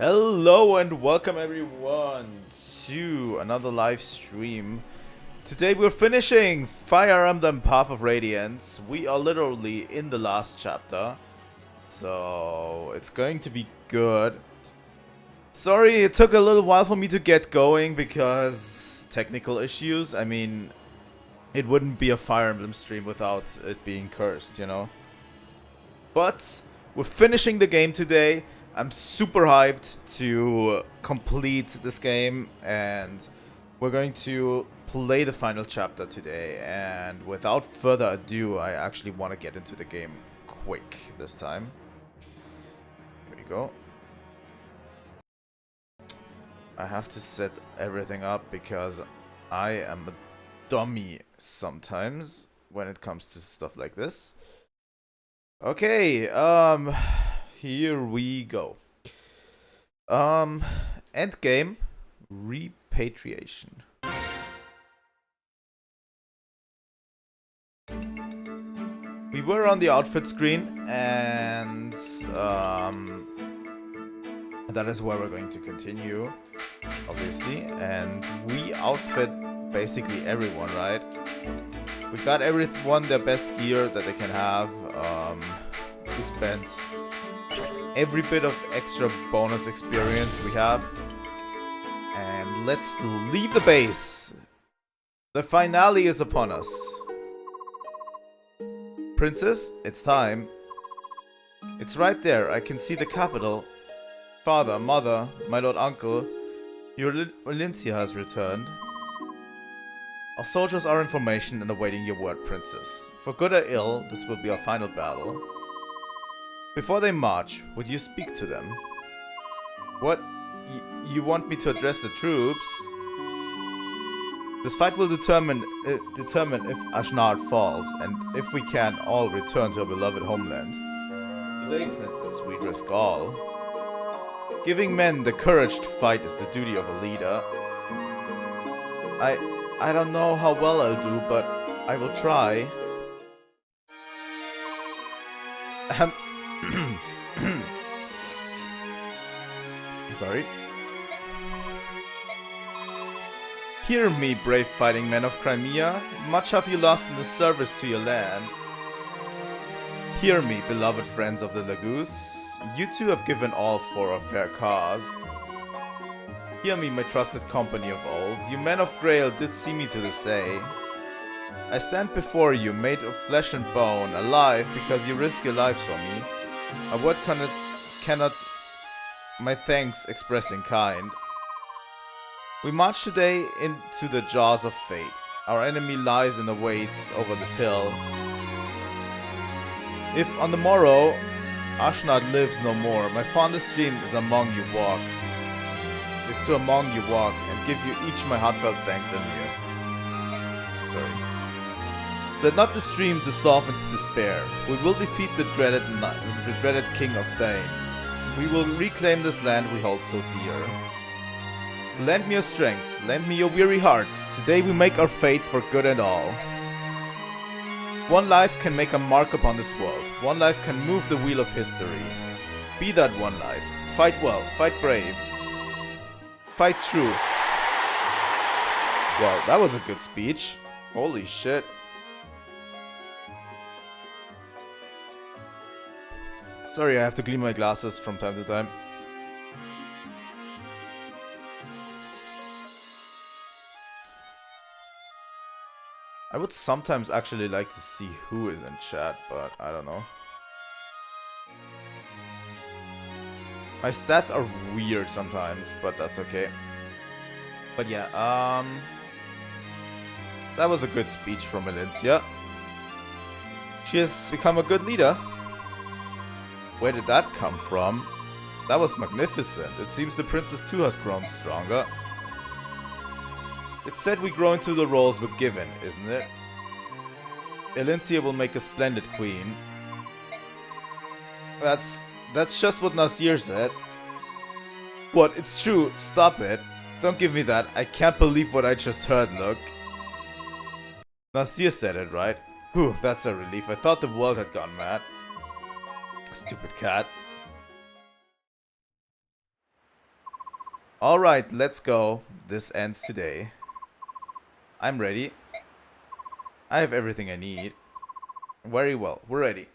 Hello and welcome everyone to another live stream. Today we're finishing Fire Emblem Path of Radiance. We are literally in the last chapter, so it's going to be good. Sorry, it took a little while for me to get going because technical issues. I mean, it wouldn't be a Fire Emblem stream without it being cursed, you know. But we're finishing the game today. I'm super hyped to complete this game, and we're going to play the final chapter today. And without further ado, I actually want to get into the game quick this time. Here we go. I have to set everything up because I am a dummy sometimes when it comes to stuff like this. Okay, here we go. Endgame repatriation. We were on the outfit screen, and that is where we're going to continue, obviously. And we outfit basically everyone, right? We got everyone their best gear that they can have. We spent every bit of extra bonus experience we have. And let's leave the base. The finale is upon us. Princess, it's time. It's right there. I can see the capital. Father, mother, my lord uncle, your Valencia has returned. Our soldiers are in formation and awaiting your word, princess. For good or ill, this will be our final battle. Before they march, would you speak to them? What? You want me to address the troops? This fight will determine if Ashnard falls, and if we can all return to our beloved homeland. Today, princess, we risk all. Giving men the courage to fight is the duty of a leader. I don't know how well I'll do, but I will try. Sorry. Hear me, brave fighting men of Crimea. Much have you lost in the service to your land. Hear me, beloved friends of the Lagoose. You too have given all for a fair cause. Hear me, my trusted company of old. You men of Grail did see me to this day. I stand before you, made of flesh and bone, alive because you risk your lives for me. A word cannot my thanks express in kind. We march today into the jaws of fate. Our enemy lies in await over this hill. If on the morrow Ashnard lives no more, my fondest dream is to among you walk and give you each my heartfelt thanks and ear. Sorry. Let not this dream dissolve into despair. We will defeat the dreaded King of Thane. We will reclaim this land we hold so dear. Lend me your strength, lend me your weary hearts. Today we make our fate for good and all. One life can make a mark upon this world. One life can move the wheel of history. Be that one life. Fight well, fight brave. Fight true. Well, that was a good speech. Holy shit. Sorry, I have to clean my glasses from time to time. I would sometimes actually like to see who is in chat, but I don't know. My stats are weird sometimes, but that's okay. But yeah, that was a good speech from Valencia. She has become a good leader. Where did that come from? That was magnificent. It seems the princess too has grown stronger. It's said we grow into the roles we're given, isn't it? Valencia will make a splendid queen. That's just what Nasir said. What? It's true. Stop it. Don't give me that. I can't believe what I just heard, look. Nasir said it, right? Whew, that's a relief. I thought the world had gone mad. Stupid cat. Alright, let's go. This ends today. I'm ready. I have everything I need. Very well, we're ready.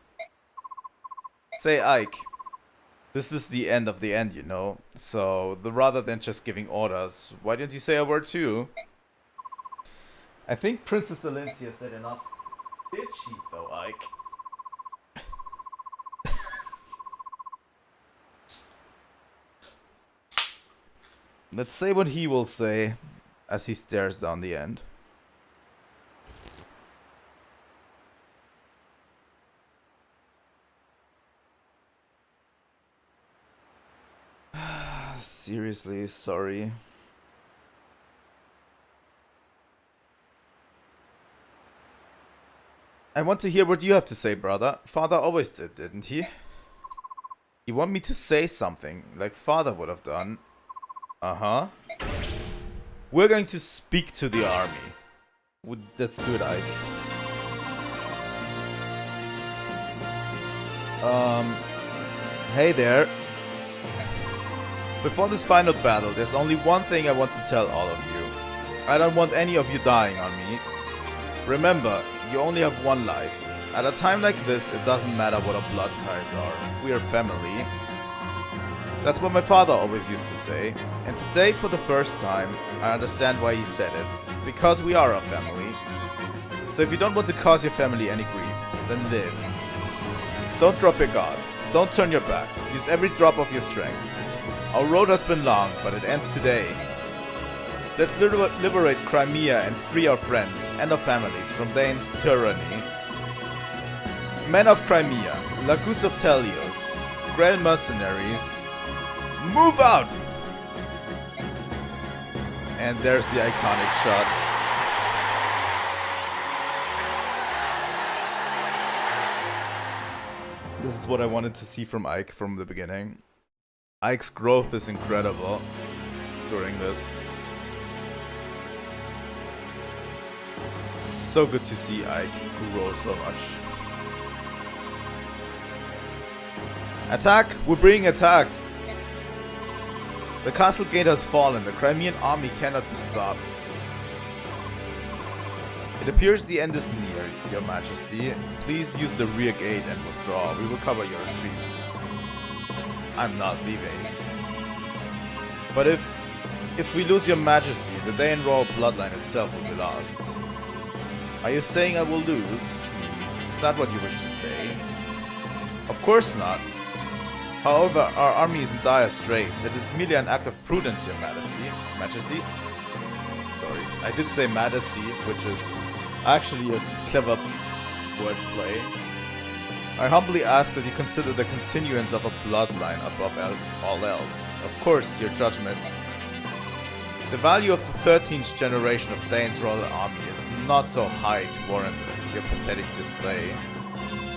Say, Ike. This is the end of the end, you know. So, rather than just giving orders, why didn't you say a word too? I think Princess Alencia said enough. Did she, though, Ike? Let's say what he will say as he stares down the end. Seriously, sorry. I want to hear what you have to say, brother. Father always did, didn't he? You want me to say something, like Father would have done. Uh-huh. We're going to speak to the army. Let's do it, Ike. Hey there. Before this final battle, there's only one thing I want to tell all of you. I don't want any of you dying on me. Remember, you only have one life. At a time like this, it doesn't matter what our blood ties are. We are family. That's what my father always used to say. And today, for the first time, I understand why he said it. Because we are a family. So if you don't want to cause your family any grief, then live. Don't drop your guard. Don't turn your back. Use every drop of your strength. Our road has been long, but it ends today. Let's liberate Crimea and free our friends and our families from Dane's tyranny. Men of Crimea, Lagus of Telios, Grail mercenaries, move out! And there's the iconic shot. This is what I wanted to see from Ike from the beginning. Ike's growth is incredible during this. So good to see Ike grow so much. Attack! We're being attacked! The castle gate has fallen. The Crimean army cannot be stopped. It appears the end is near, Your Majesty. Please use the rear gate and withdraw. We will cover your retreat. I'm not leaving. But if we lose Your Majesty, the Dane royal bloodline itself will be lost. Are you saying I will lose? Is that what you wish to say? Of course not. However, our army is in dire straits. It is merely an act of prudence, Your Majesty. Sorry, I did say Majesty, which is actually a clever wordplay. I humbly ask that you consider the continuance of a bloodline above all else. Of course, your judgment. The value of the 13th generation of Dane's royal army is not so high to warrant your pathetic display.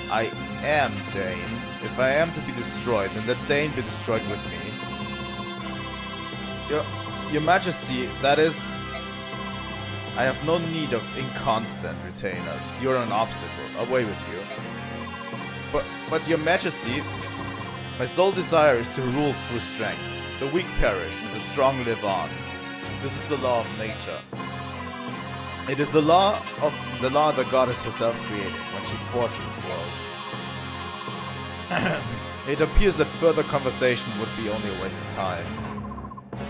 I am Dane. If I am to be destroyed, then let Dane be destroyed with me. Your Majesty, that is... I have no need of inconstant retainers. You're an obstacle. Away with you. But Your Majesty, my sole desire is to rule through strength. The weak perish, and the strong live on. This is the law of nature. It is the law the goddess herself created when she forged this world. It appears that further conversation would be only a waste of time.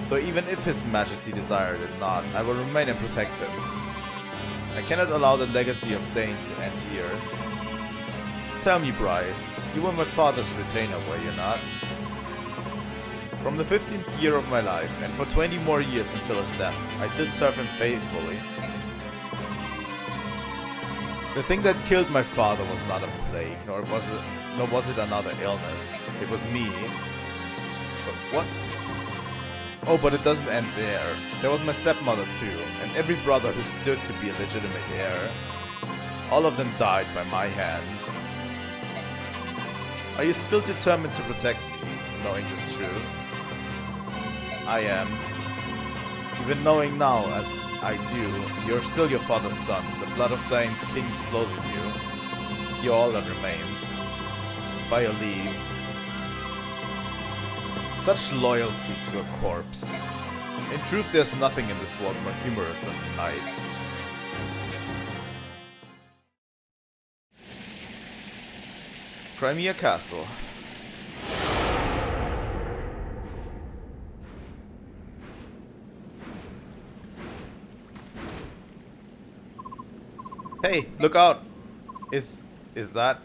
Though even if His Majesty desired it not, I will remain and protect him. I cannot allow the legacy of Dane to end here. Tell me, Bryce, you were my father's retainer, were you not? From the 15th year of my life, and for 20 more years until his death, I did serve him faithfully. The thing that killed my father was not a plague, nor was it another illness. It was me. But what? Oh, but it doesn't end there. There was my stepmother too, and every brother who stood to be a legitimate heir. All of them died by my hand. Are you still determined to protect me, knowing this truth? I am. Even knowing now, as I do, you're still your father's son. The blood of Dane's kings flows with you. You're all that remains. By your leave. Such loyalty to a corpse. In truth, there's nothing in this world more humorous than night. Crimea Castle. Hey, look out! Is that...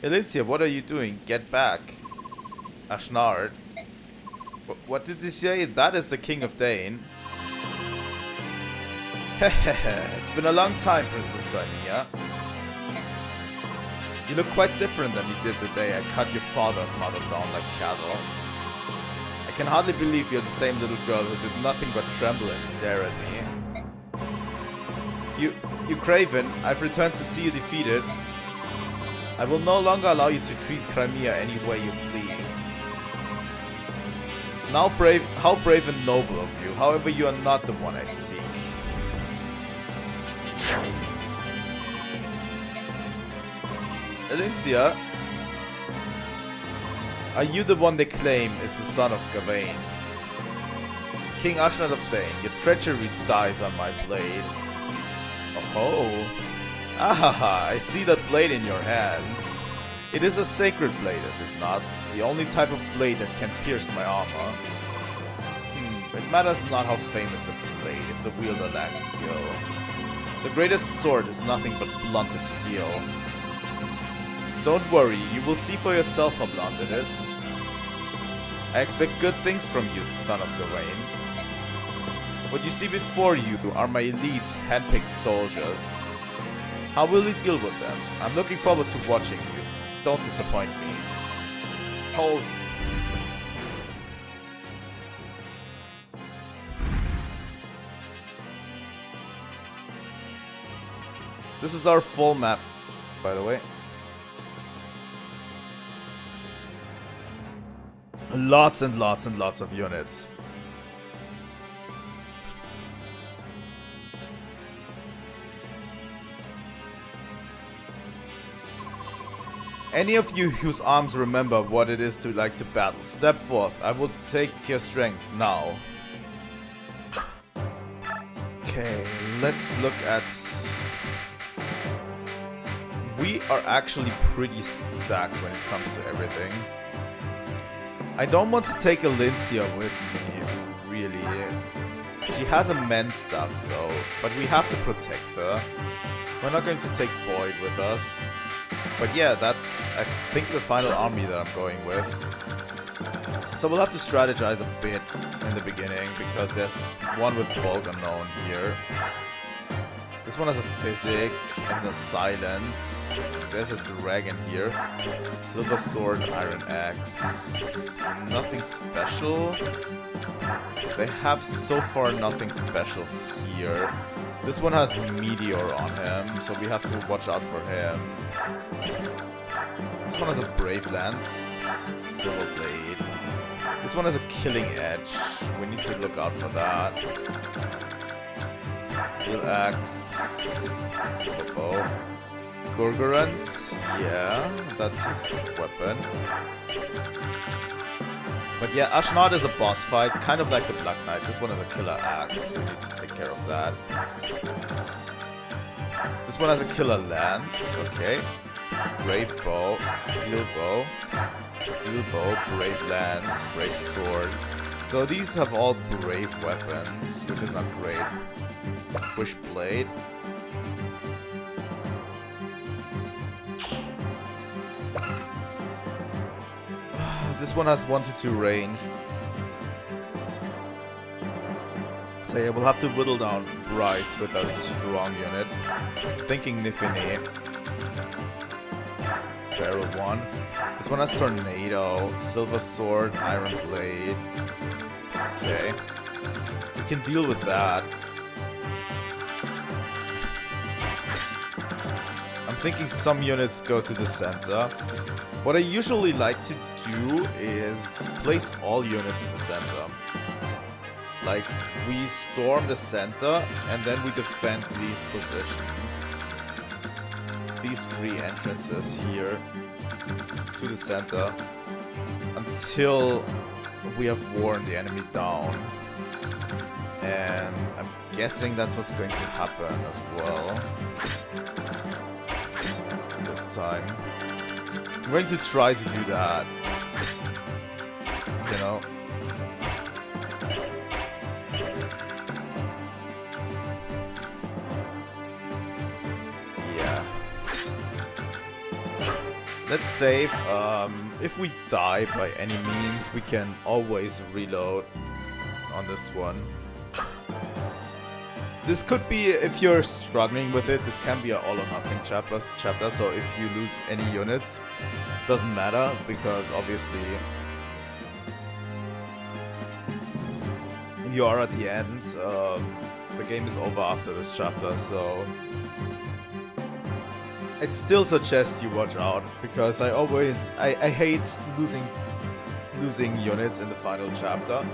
Elincia, what are you doing? Get back. Ashnard. What did he say? That is the King of Dane. Hehehe, it's been a long time, Princess Crimea. You look quite different than you did the day I cut your father and mother down like cattle. I can hardly believe you're the same little girl who did nothing but tremble and stare at me. You Craven, I've returned to see you defeated. I will no longer allow you to treat Crimea any way you please. How brave and noble of you. However, you are not the one I seek. Elincia, are you the one they claim is the son of Gawain? King Ashnard of Dane, your treachery dies on my blade. Oh, ahaha, I see that blade in your hands. It is a sacred blade, is it not? The only type of blade that can pierce my armor. It matters not how famous the blade if the wielder lacks skill. The greatest sword is nothing but blunted steel. Don't worry, you will see for yourself how blunt it is. I expect good things from you, son of Gawain. What you see before you are my elite, handpicked soldiers. How will we deal with them? I'm looking forward to watching you. Don't disappoint me. Hold. This is our full map, by the way. Lots and lots and lots of units. Any of you whose arms remember what it is to like to battle, step forth. I will take your strength now. Okay, let's look at... We are actually pretty stacked when it comes to everything. I don't want to take Elincia with me, really. She has immense stuff though, but we have to protect her. We're not going to take Boyd with us. But yeah, that's, I think, the final army that I'm going with. So we'll have to strategize a bit in the beginning, because there's one with Bulk Unknown here. This one has a Physic and a Silence. There's a Dragon here. Silver Sword, Iron Axe. Nothing special. They have so far nothing special here. This one has Meteor on him, so we have to watch out for him. This one has a Brave Lance, Silver Blade. This one has a Killing Edge. We need to look out for that. Steel Axe, Silver Bow. Gorgorant, yeah, that's his weapon. But yeah, Ashnard is a boss fight, kind of like the Black Knight. This one has a Killer Axe, we need to take care of that. This one has a Killer Lance, okay. Brave Bow, Steel Bow, Brave Lance, Brave Sword. So these have all brave weapons, which is not great. Wishblade. This one has 1 to 2 range. So yeah, we'll have to whittle down Bryce with a strong unit. Thinking Nifini. Barrel 1. This one has Tornado, Silver Sword, Iron Blade. Okay. We can deal with that. I'm thinking some units go to the center. What I usually like to do is place all units in the center. Like, we storm the center and then we defend these positions. These 3 entrances here to the center until we have worn the enemy down. And I'm guessing that's what's going to happen as well. This time. I'm going to try to do that. You know? Yeah. Let's save. If we die by any means, we can always reload on this one. This could be, if you're struggling with it, this can be an all or nothing chapter. So if you lose any units, doesn't matter, because obviously you are at the end. The game is over after this chapter, so I'd still suggest you watch out, because I hate losing units in the final chapter,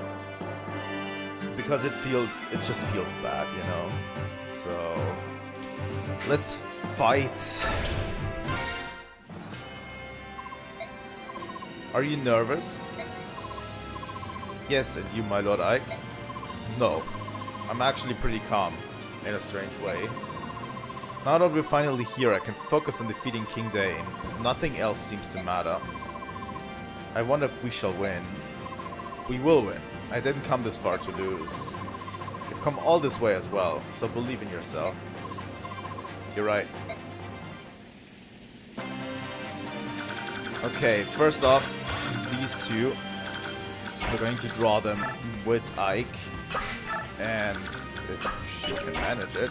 because it just feels bad, you know. So let's fight. Are you nervous? Yes, and you, my lord Ike? No, I'm actually pretty calm in a strange way. Now that we're finally here, I can focus on defeating King Dane. Nothing else seems to matter. I wonder if we shall win. We will win. I didn't come this far to lose. You've come all this way as well, so believe in yourself. You're right. Okay, first off, these two. We're going to draw them with Ike. And if she can manage it.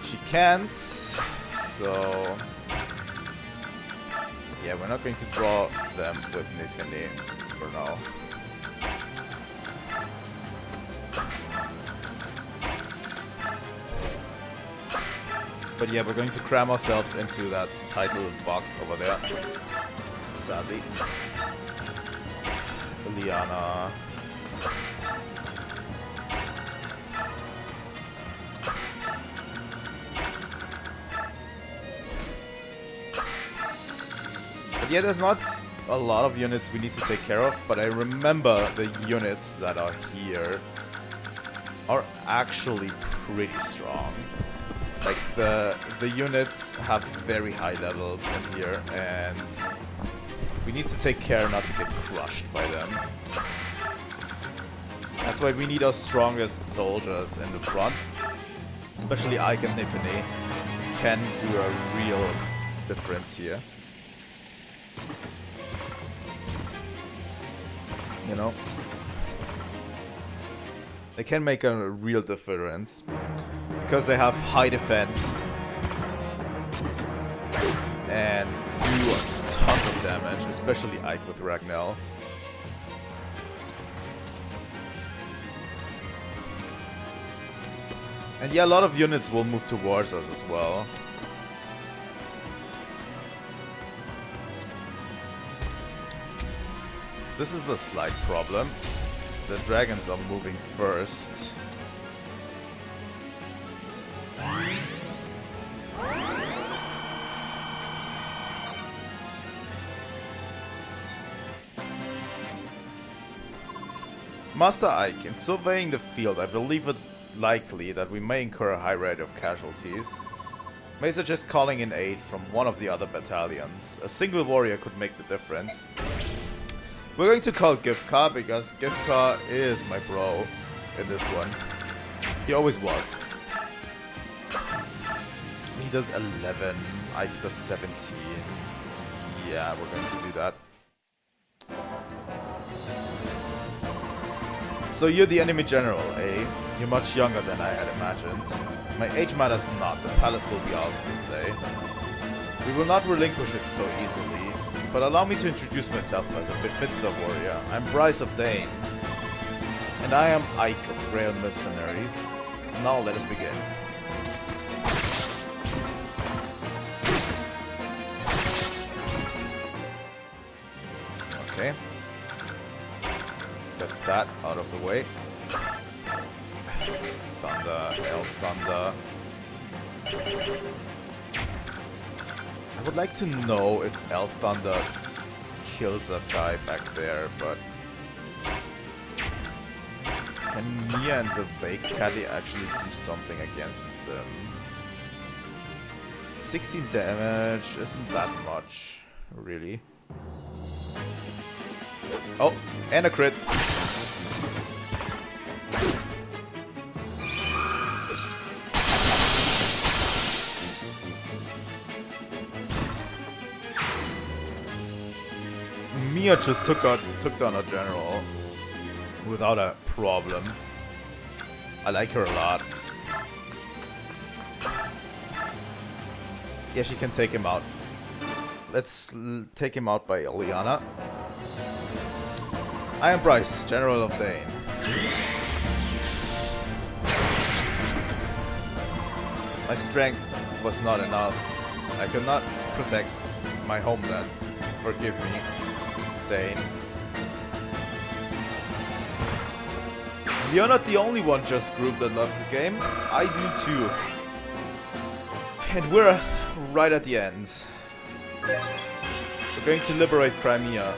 She can't, so yeah, we're not going to draw them with Nifini for now. But yeah, we're going to cram ourselves into that title box over there. Sadly. Liana. Yeah, there's not a lot of units we need to take care of, but I remember the units that are here are actually pretty strong. Like, the units have very high levels in here, and we need to take care not to get crushed by them. That's why we need our strongest soldiers in the front, especially Ike and Nifini can do a real difference here. You know, they can make a real difference because they have high defense and do tons of damage, especially Ike with Ragnell. And yeah, a lot of units will move towards us as well. This is a slight problem. The dragons are moving first. Master Ike, in surveying the field, I believe it likely that we may incur a high rate of casualties. May suggest calling in aid from one of the other battalions. A single warrior could make the difference. We're going to call Gifka because Gifka is my bro in this one. He always was. He does 11, Ike does 17. Yeah, we're going to do that. So you're the enemy general, eh? You're much younger than I had imagined. My age matters not, the palace will be ours this day. We will not relinquish it so easily. But allow me to introduce myself as a befits a warrior. I'm Bryce of Dane. And I am Ike of Grail Mercenaries. Now let us begin. Okay. Get that out of the way. Thunder, Elf Thunder. I would like to know if Elf Thunder kills that guy back there, but can Mia and the Vake Caddy actually do something against them? 16 damage isn't that much, really. Oh, and a crit. Mia just took down a general without a problem. I like her a lot. Yeah, she can take him out. Let's take him out by Ileana. I am Bryce, General of Dane. My strength was not enough. I could not protect my homeland. Forgive me, Dane. You're not the only one, Just Group, that loves the game. I do too. And we're right at the end. We're going to liberate Crimea.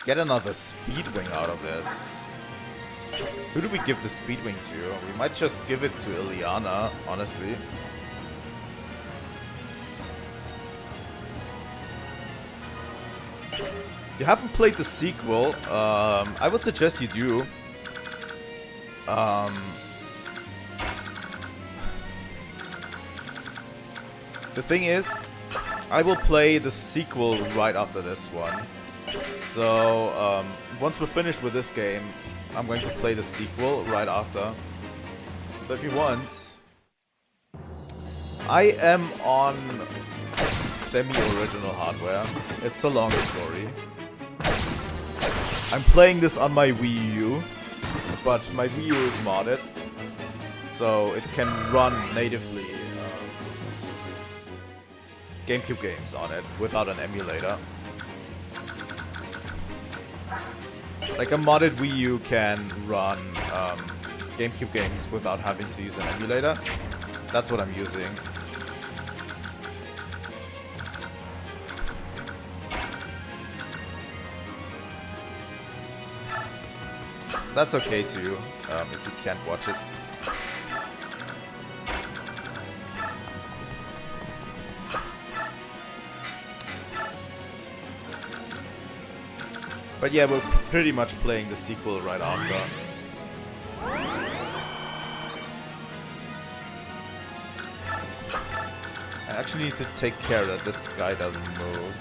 Get another Speedwing out of this. Who do we give the Speedwing to? We might just give it to Ileana, honestly. You haven't played the sequel. I would suggest you do. The thing is, I will play the sequel right after this one. So, once we're finished with this game, I'm going to play the sequel right after. So if you want, I am on semi-original hardware. It's a long story. I'm playing this on my Wii U, but my Wii U is modded, so it can run natively GameCube games on it without an emulator. Like a modded Wii U can run GameCube games without having to use an emulator. That's what I'm using. That's okay too, if you can't watch it. But yeah, we're pretty much playing the sequel right after. I actually need to take care that this guy doesn't move.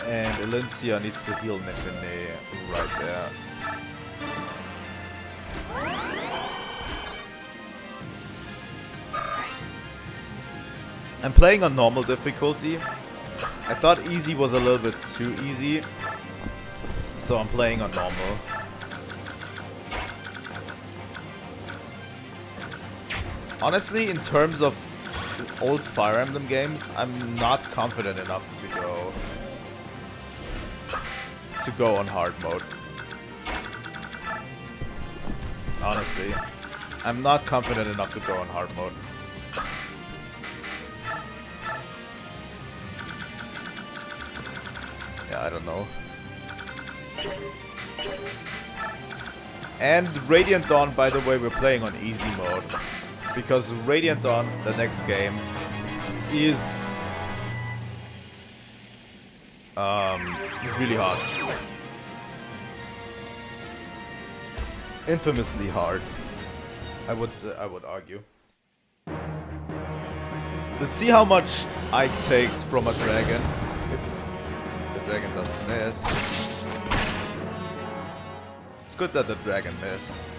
And Elincia needs to heal Nefene right there. I'm playing on normal difficulty. I thought easy was a little bit too easy, so I'm playing on normal. Honestly, in terms of old Fire Emblem games, I'm not confident enough to go on hard mode. Honestly, I'm not confident enough to go on hard mode. Yeah, I don't know. And Radiant Dawn, by the way, we're playing on easy mode. Because Radiant Dawn, the next game, is really hard. Infamously hard, I would argue. Let's see how much Ike takes from a dragon. If the dragon doesn't miss. It's good that the dragon missed.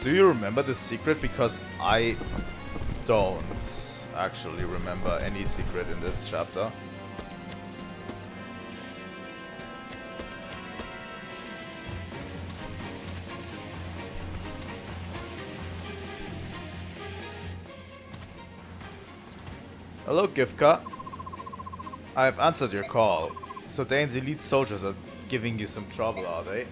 Do you remember the secret? Because I don't actually remember any secret in this chapter. Hello, Gifka. I've answered your call. So Dane's elite soldiers are giving you some trouble, are they?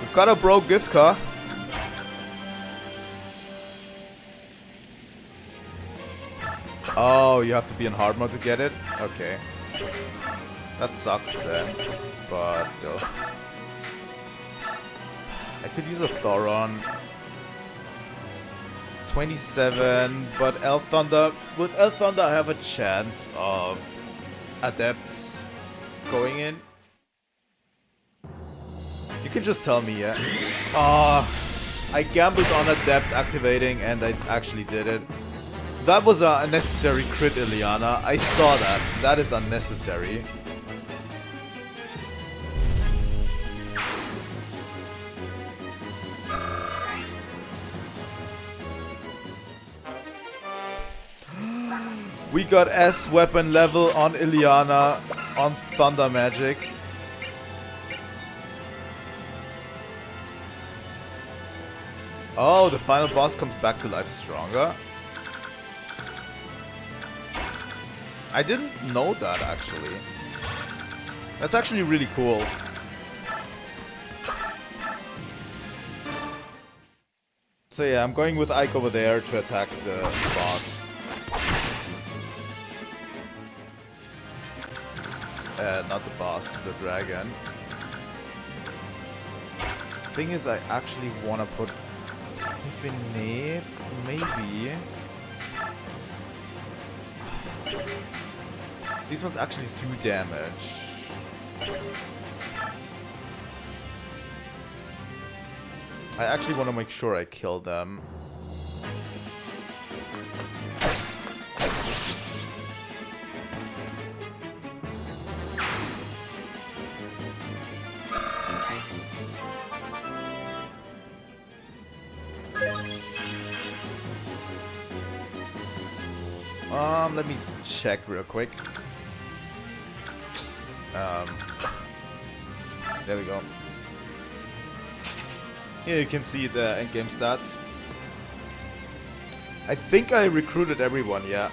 We've got a broke gift car. Oh, you have to be in hard mode to get it? Okay. That sucks then. But still. I could use a Thoron. 27, but Elf Thunder. With Elf Thunder, I have a chance of Adepts going in. You can just tell me, yeah. I gambled on Adept activating and I actually did it. That was a unnecessary crit, Ileana. I saw that. That is unnecessary. We got S weapon level on Ileana on Thunder Magic. Oh, the final boss comes back to life stronger. I didn't know that actually. That's actually really cool. So yeah, I'm going with Ike over there to attack the boss. Not the boss, the dragon. Thing is, I actually want to put Infinite, maybe. These ones actually do damage. I actually want to make sure I kill them. Let me check real quick. There we go. Here you can see the endgame stats. I think I recruited everyone, yeah.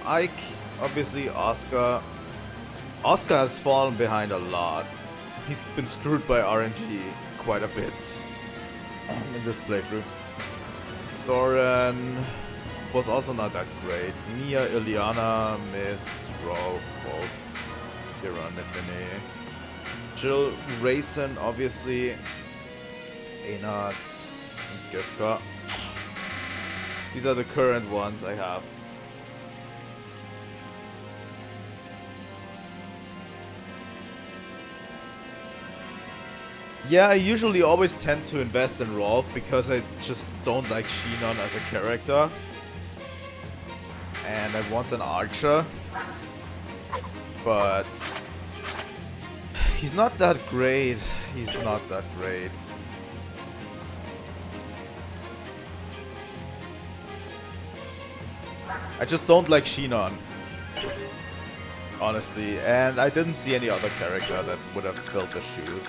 Ike, obviously Oscar. Oscar has fallen behind a lot. He's been screwed by RNG quite a bit in this playthrough. Soren was also not that great. Mia, Ileana, Mist, Ro, Volt, Kira, Nifini, Jill, Raisin, obviously, Aina, and Gifka. These are the current ones I have. Yeah, I usually always tend to invest in Rolf because I just don't like Shinon as a character. And I want an archer. But he's not that great. He's not that great. I just don't like Shinon. Honestly. And I didn't see any other character that would have filled the shoes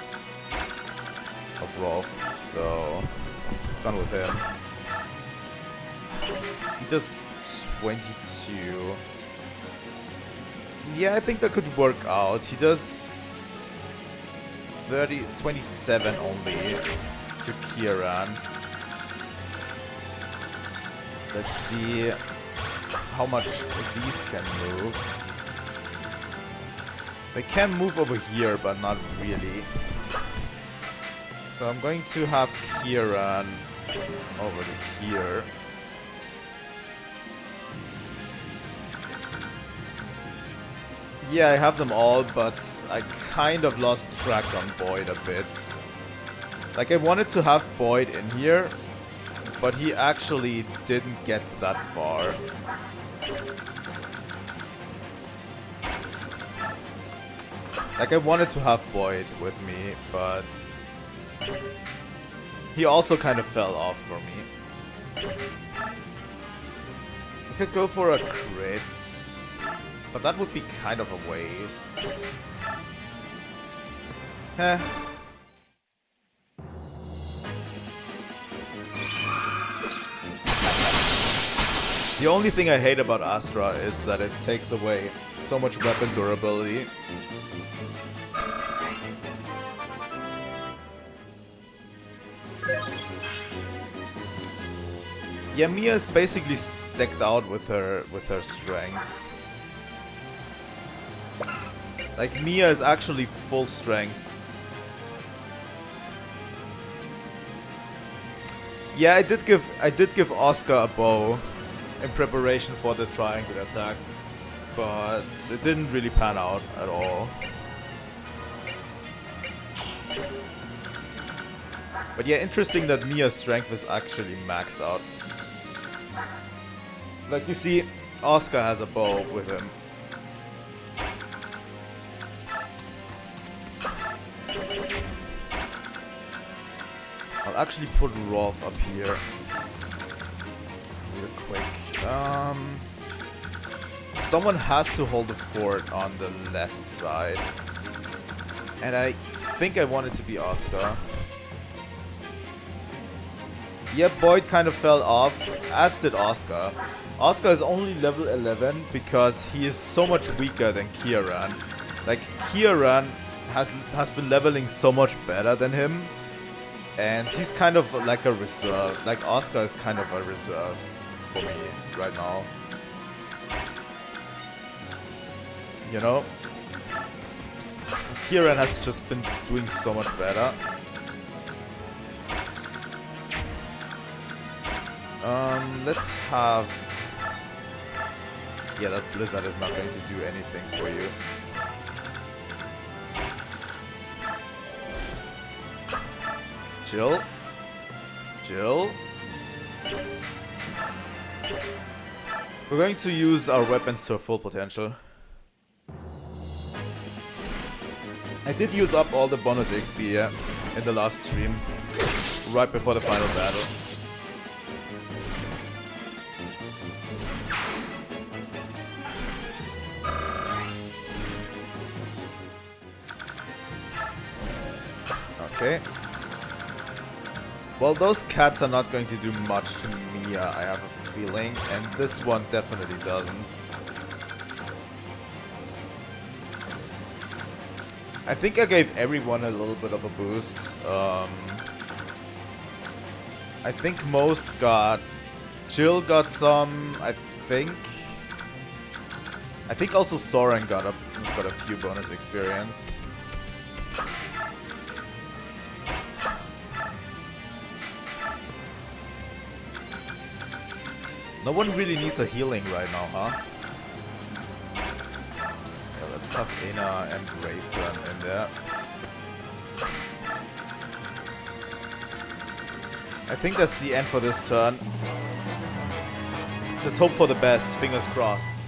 of Rolf, so gone with him. He does 22. Yeah, I think that could work out. He does 27 only to Kieran. Let's see how much these can move. They can move over here, but not really. So I'm going to have Kieran over to here. Yeah, I have them all, but I kind of lost track on Boyd a bit. Like, I wanted to have Boyd in here, but he actually didn't get that far. Like, I wanted to have Boyd with me, but he also kind of fell off for me. I could go for a crit, but that would be kind of a waste. Eh. The only thing I hate about Astra is that it takes away so much weapon durability. Yeah, Mia is basically decked out with her strength. Like, Mia is actually full strength. Yeah, I did give Oscar a bow in preparation for the triangle attack, but it didn't really pan out at all. But yeah, interesting that Mia's strength is actually maxed out. Like, you see, Oscar has a bow with him. I'll actually put Rolf up here real quick. Someone has to hold the fort on the left side. And I think I want it to be Oscar. Yeah, Boyd kind of fell off, as did Oscar. Oscar is only level 11 because he is so much weaker than Kieran. Like, Kieran has been leveling so much better than him. And he's kind of like a reserve. Like, Oscar is kind of a reserve for me right now. You know? Kieran has just been doing so much better. Let's have... Yeah, that Blizzard is not going to do anything for you. Jill? Jill? We're going to use our weapons to full potential. I did use up all the bonus XP in the last stream, right before the final battle. Okay. Well, those cats are not going to do much to Mia, I have a feeling, and this one definitely doesn't. I think I gave everyone a little bit of a boost. I think most got... Jill got some, I think. I think also Soren got a few bonus experience. No one really needs a healing right now, huh? Yeah, let's have Ina and Grayson in there. I think that's the end for this turn. Let's hope for the best, fingers crossed.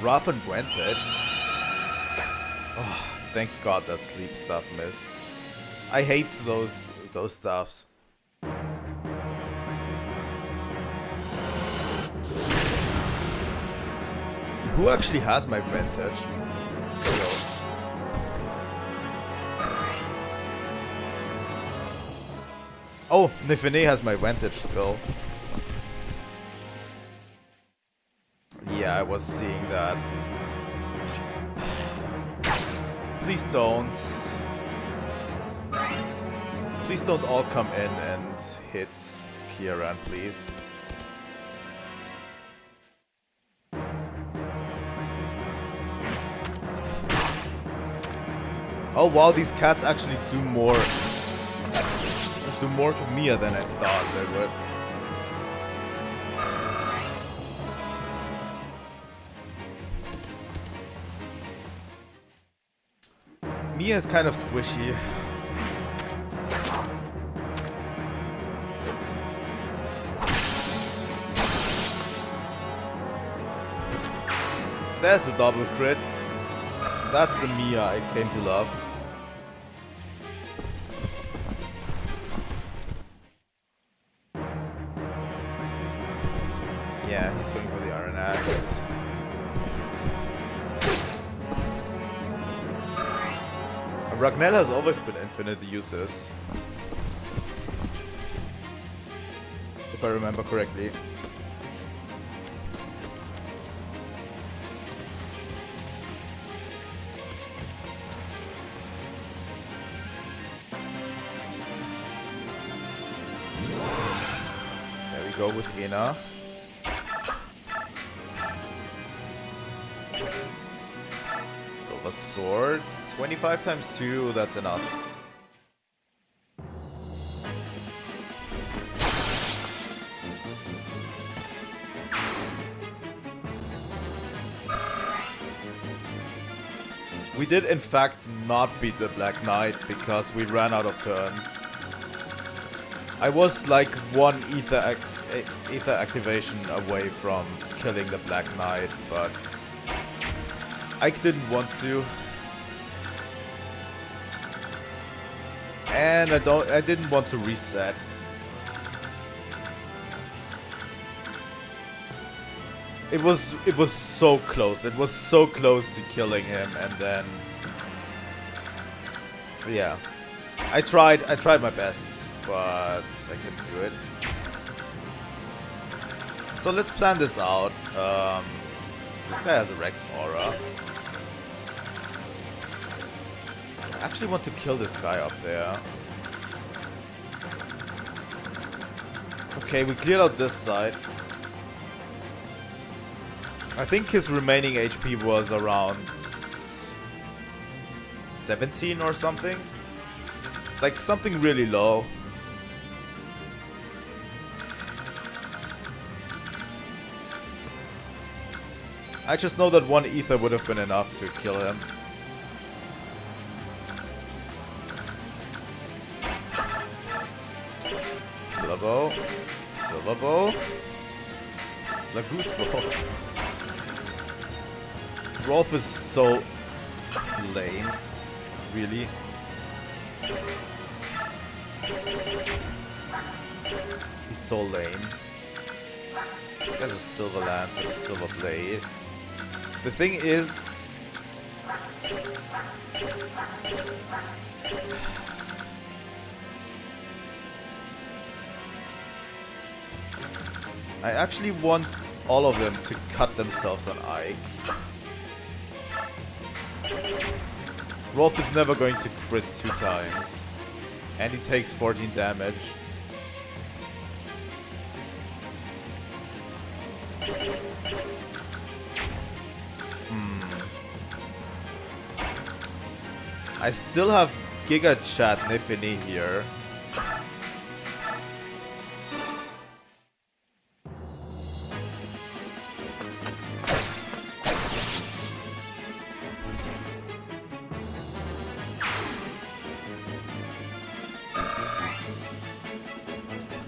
Wrath and Vantage. Oh, thank God that sleep stuff missed. I hate those stuffs. Who actually has my Vantage skill? Oh, Nifine has my Vantage skill. Yeah, I was seeing that. Please don't. Please don't all come in and hit Kieran, please. Oh wow, these cats actually do more to Mia than I thought they would. Mia is kind of squishy. There's the double crit. That's the Mia I came to love. Yeah, he's going for the Iron Axe. Ragnell has always been infinite uses. If I remember correctly. There we go with Ina. Silver sword. 25 times 2, that's enough. We did in fact not beat the Black Knight because we ran out of turns. I was like one ether activation away from killing the Black Knight, but I didn't want to. And I didn't want to reset. It was so close. It was so close to killing him, and then yeah. I tried my best, but I couldn't do it. So let's plan this out. This guy has a Rex aura. I actually want to kill this guy up there. Okay, we cleared out this side. I think his remaining HP was around 17 or something. Like something really low. I just know that one ether would have been enough to kill him. Silver bow. Silver bow. The goose bow. Rolf is so lame. Really. He's so lame. He has a silver lance and a silver blade. The thing is, I actually want all of them to cut themselves on Ike. Rolf is never going to crit 2 times. And he takes 14 damage. I still have Giga Chat Nifini here.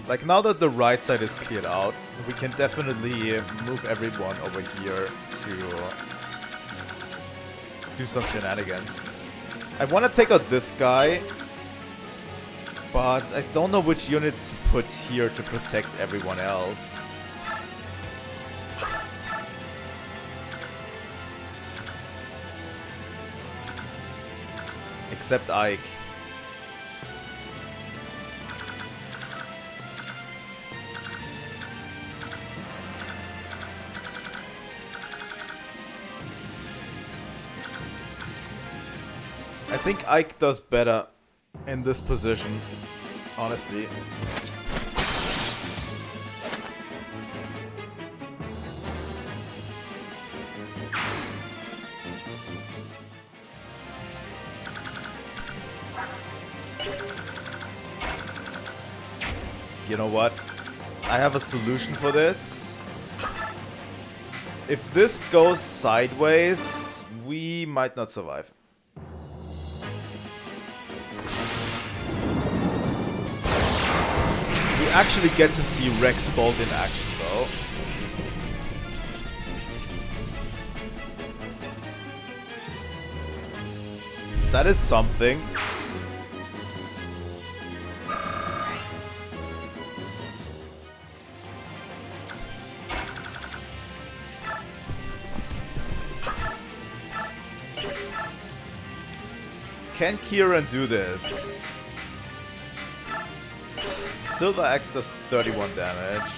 Like, now that the right side is cleared out, we can definitely move everyone over here to do some shenanigans. I want to take out this guy, but I don't know which unit to put here to protect everyone else. Except Ike. I think Ike does better in this position, honestly. You know what? I have a solution for this. If this goes sideways, we might not survive. We actually get to see Rex Bolt in action, though. That is something. Can Kieran do this? Silver Axe does 31 damage.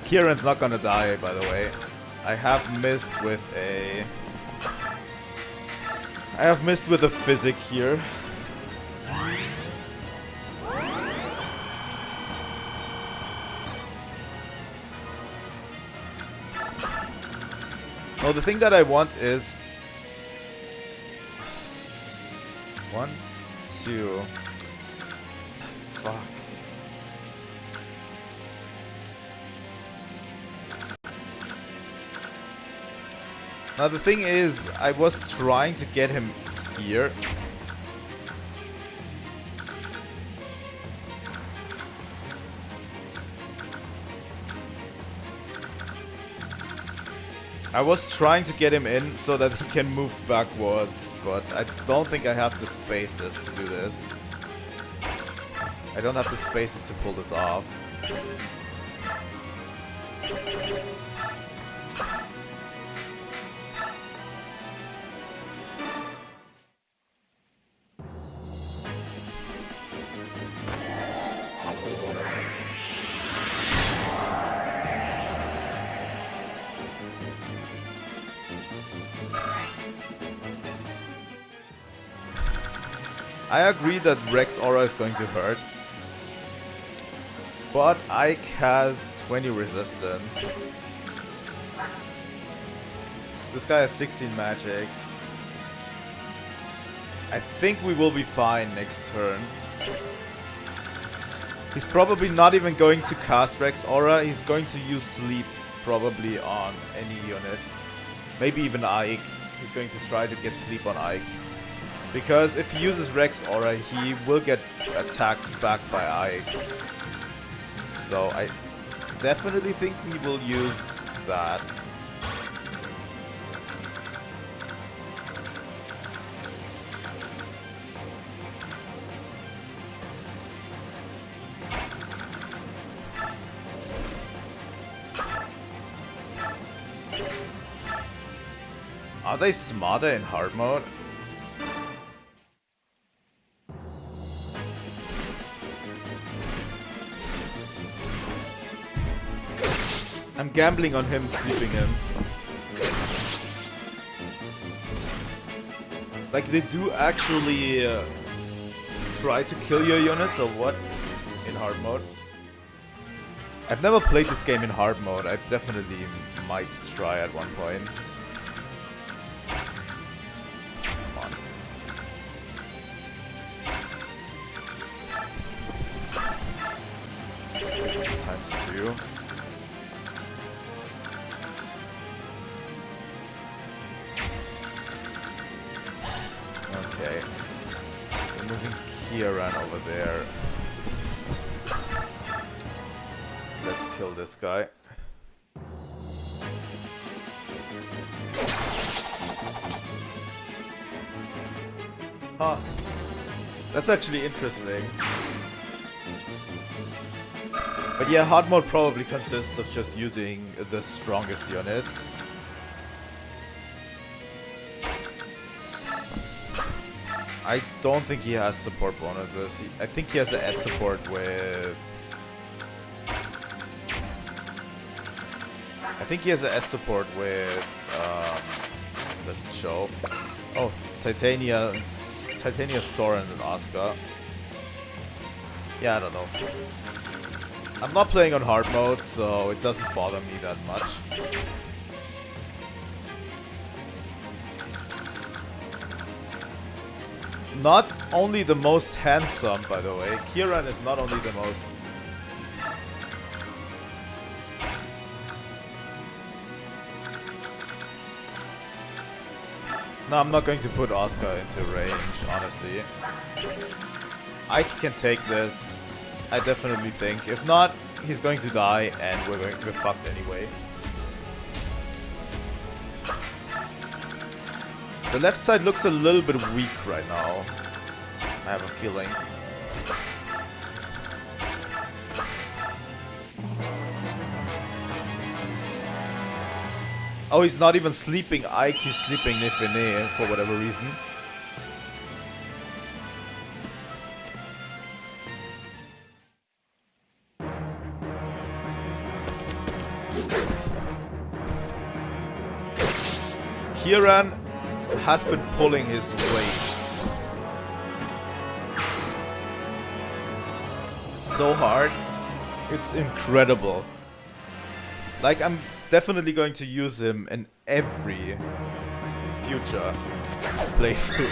Kieran's not gonna die, by the way. I have missed with a physic here. No, the thing that I want is 1, 2. Fuck. Now the thing is, I was trying to get him here. I was trying to get him in so that he can move backwards, but I don't think I have the spaces to do this. I don't have the spaces to pull this off. I agree that Rex Aura is going to hurt, but Ike has 20 resistance. This guy has 16 magic. I think we will be fine next turn. He's probably not even going to cast Rex Aura. He's going to use Sleep probably on any unit. Maybe even Ike. He's going to try to get Sleep on Ike. Because if he uses Rex Aura, he will get attacked back by Ike. So I definitely think we will use that. Are they smarter in hard mode? I'm gambling on him sleeping him. Like, they do actually try to kill your units or what? In hard mode? I've never played this game in hard mode. I definitely might try at one point. Come on. ×2. Okay. We're moving Kieran over there. Let's kill this guy. Huh. That's actually interesting. But yeah, hard mode probably consists of just using the strongest units. I don't think he has support bonuses. I think he has a S support with... I think he has a S support with... doesn't show. Oh, Titania, Soren, and Asuka. Yeah, I don't know. I'm not playing on hard mode, so it doesn't bother me that much. Not only the most handsome, by the way. Kieran is not only the most... No, I'm not going to put Asuka into range, honestly. Ike can take this, I definitely think. If not, he's going to die and we're fucked anyway. The left side looks a little bit weak right now. I have a feeling. Oh, he's not even sleeping Ike, he's sleeping Nefene for whatever reason. Kieran has been pulling his weight. So hard. It's incredible. Like, I'm definitely going to use him in every future playthrough.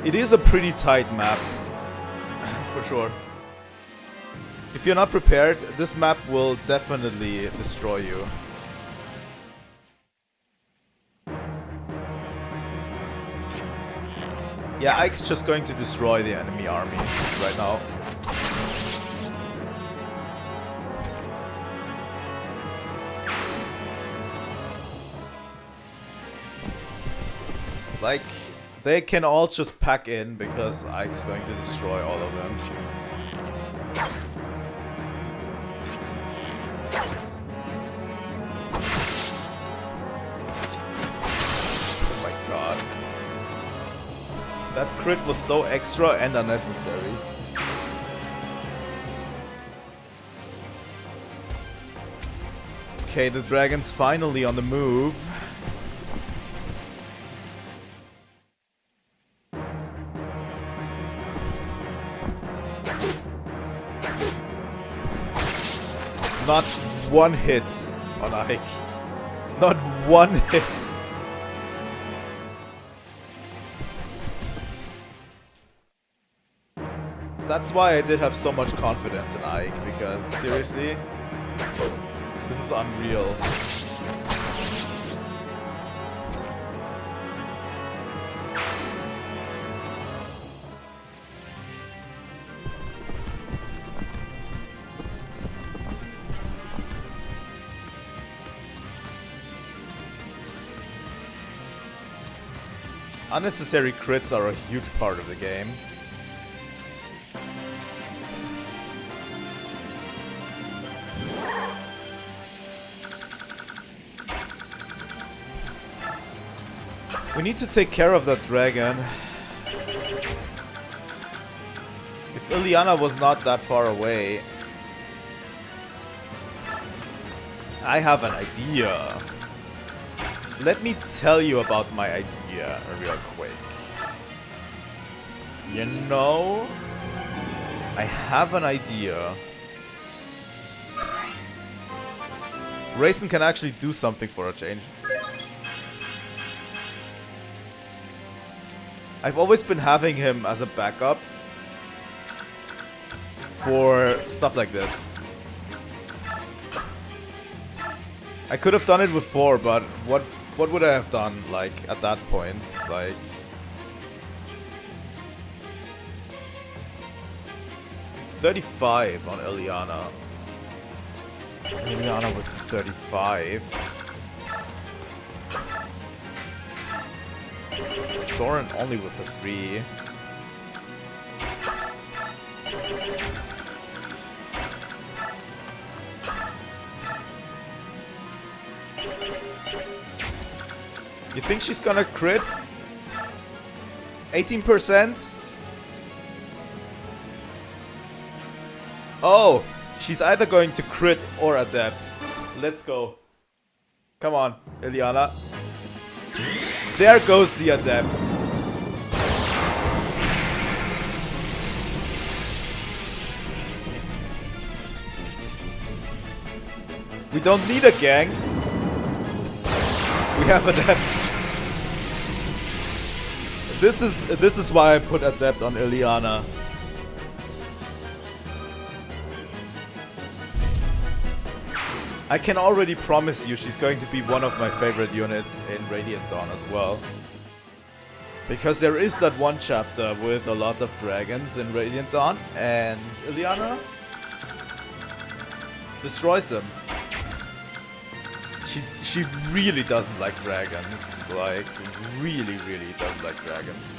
It is a pretty tight map, for sure. If you're not prepared, this map will definitely destroy you. Yeah, Ike's just going to destroy the enemy army right now. Like, they can all just pack in because Ike's going to destroy all of them. Oh my god. That crit was so extra and unnecessary. Okay, the dragon's finally on the move. Not one hit on Ike. Not one hit. That's why I did have so much confidence in Ike, because seriously, this is unreal. Unnecessary crits are a huge part of the game. We need to take care of that dragon. If Ileana was not that far away... I have an idea. Let me tell you about my idea real quick. You know, I have an idea. Raisin can actually do something for a change. I've always been having him as a backup for stuff like this. I could have done it with 4, but what would I have done, like, at that point? Like... $35 on Ileana. Ileana with 35. Soren only with a 3. You think she's gonna crit? 18%? Oh, she's either going to crit or adept. Let's go. Come on, Ileana. There goes the adept. We don't need a gang. We have adept. This is why I put adept on Ileana. I can already promise you she's going to be one of my favorite units in Radiant Dawn as well. Because there is that one chapter with a lot of dragons in Radiant Dawn, and Ileana destroys them. She really doesn't like dragons. Like, really doesn't like dragons.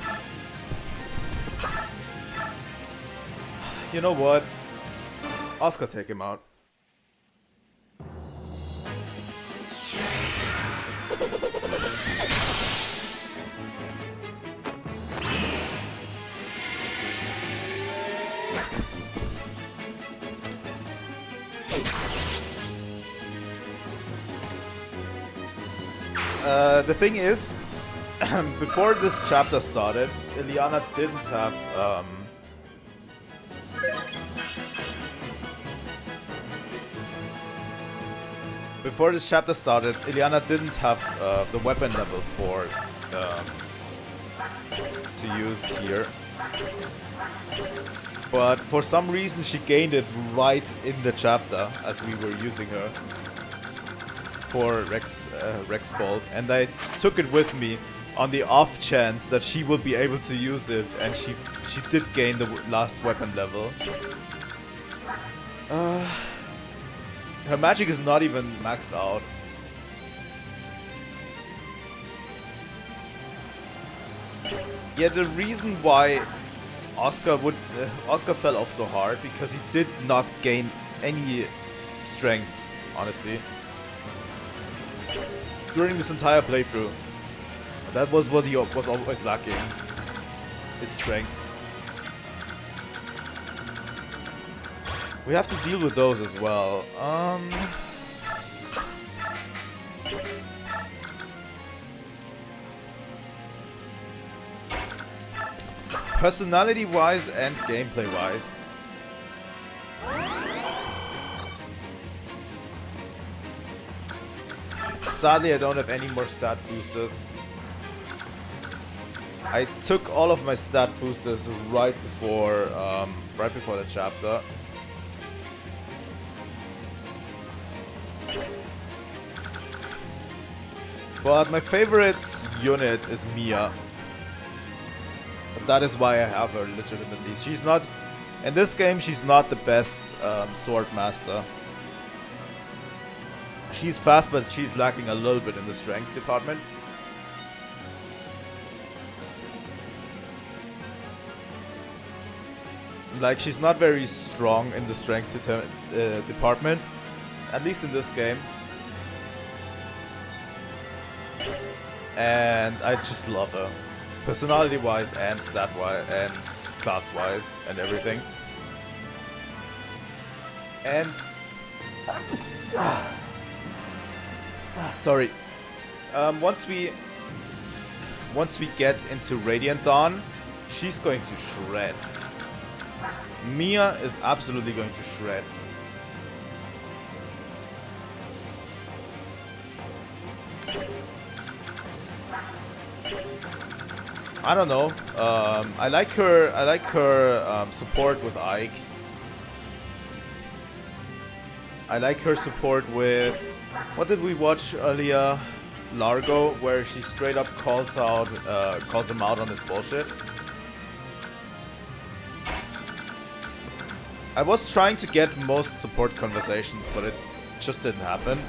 You know what? Oscar, take him out. The thing is, before this chapter started, Ileana didn't have before this chapter started, Ileana didn't have the weapon level for to use here. But for some reason she gained it right in the chapter as we were using her for Rex Bolt, and I took it with me on the off chance that she would be able to use it, and she did gain the last weapon level. Her magic is not even maxed out. Yeah, the reason why Oscar fell off so hard because he did not gain any strength, honestly. During this entire playthrough, that was what he was always lacking, his strength. We have to deal with those as well. Personality-wise and gameplay-wise, sadly, I don't have any more stat boosters. I took all of my stat boosters right before the chapter. But my favorite unit is Mia. But that is why I have her legitimately. She's not, in this game, she's not the best sword master. She's fast, but she's lacking a little bit in the strength department. Like, she's not very strong in the strength department, at least in this game. And I just love her, personality-wise and stat-wise and class-wise and everything. And sorry. Once we get into Radiant Dawn, she's going to shred. Mia is absolutely going to shred. I don't know. I like her support with Ike. I like her support with, what did we watch earlier? Largo, where she straight up calls him out on his bullshit. I was trying to get most support conversations, but it just didn't happen.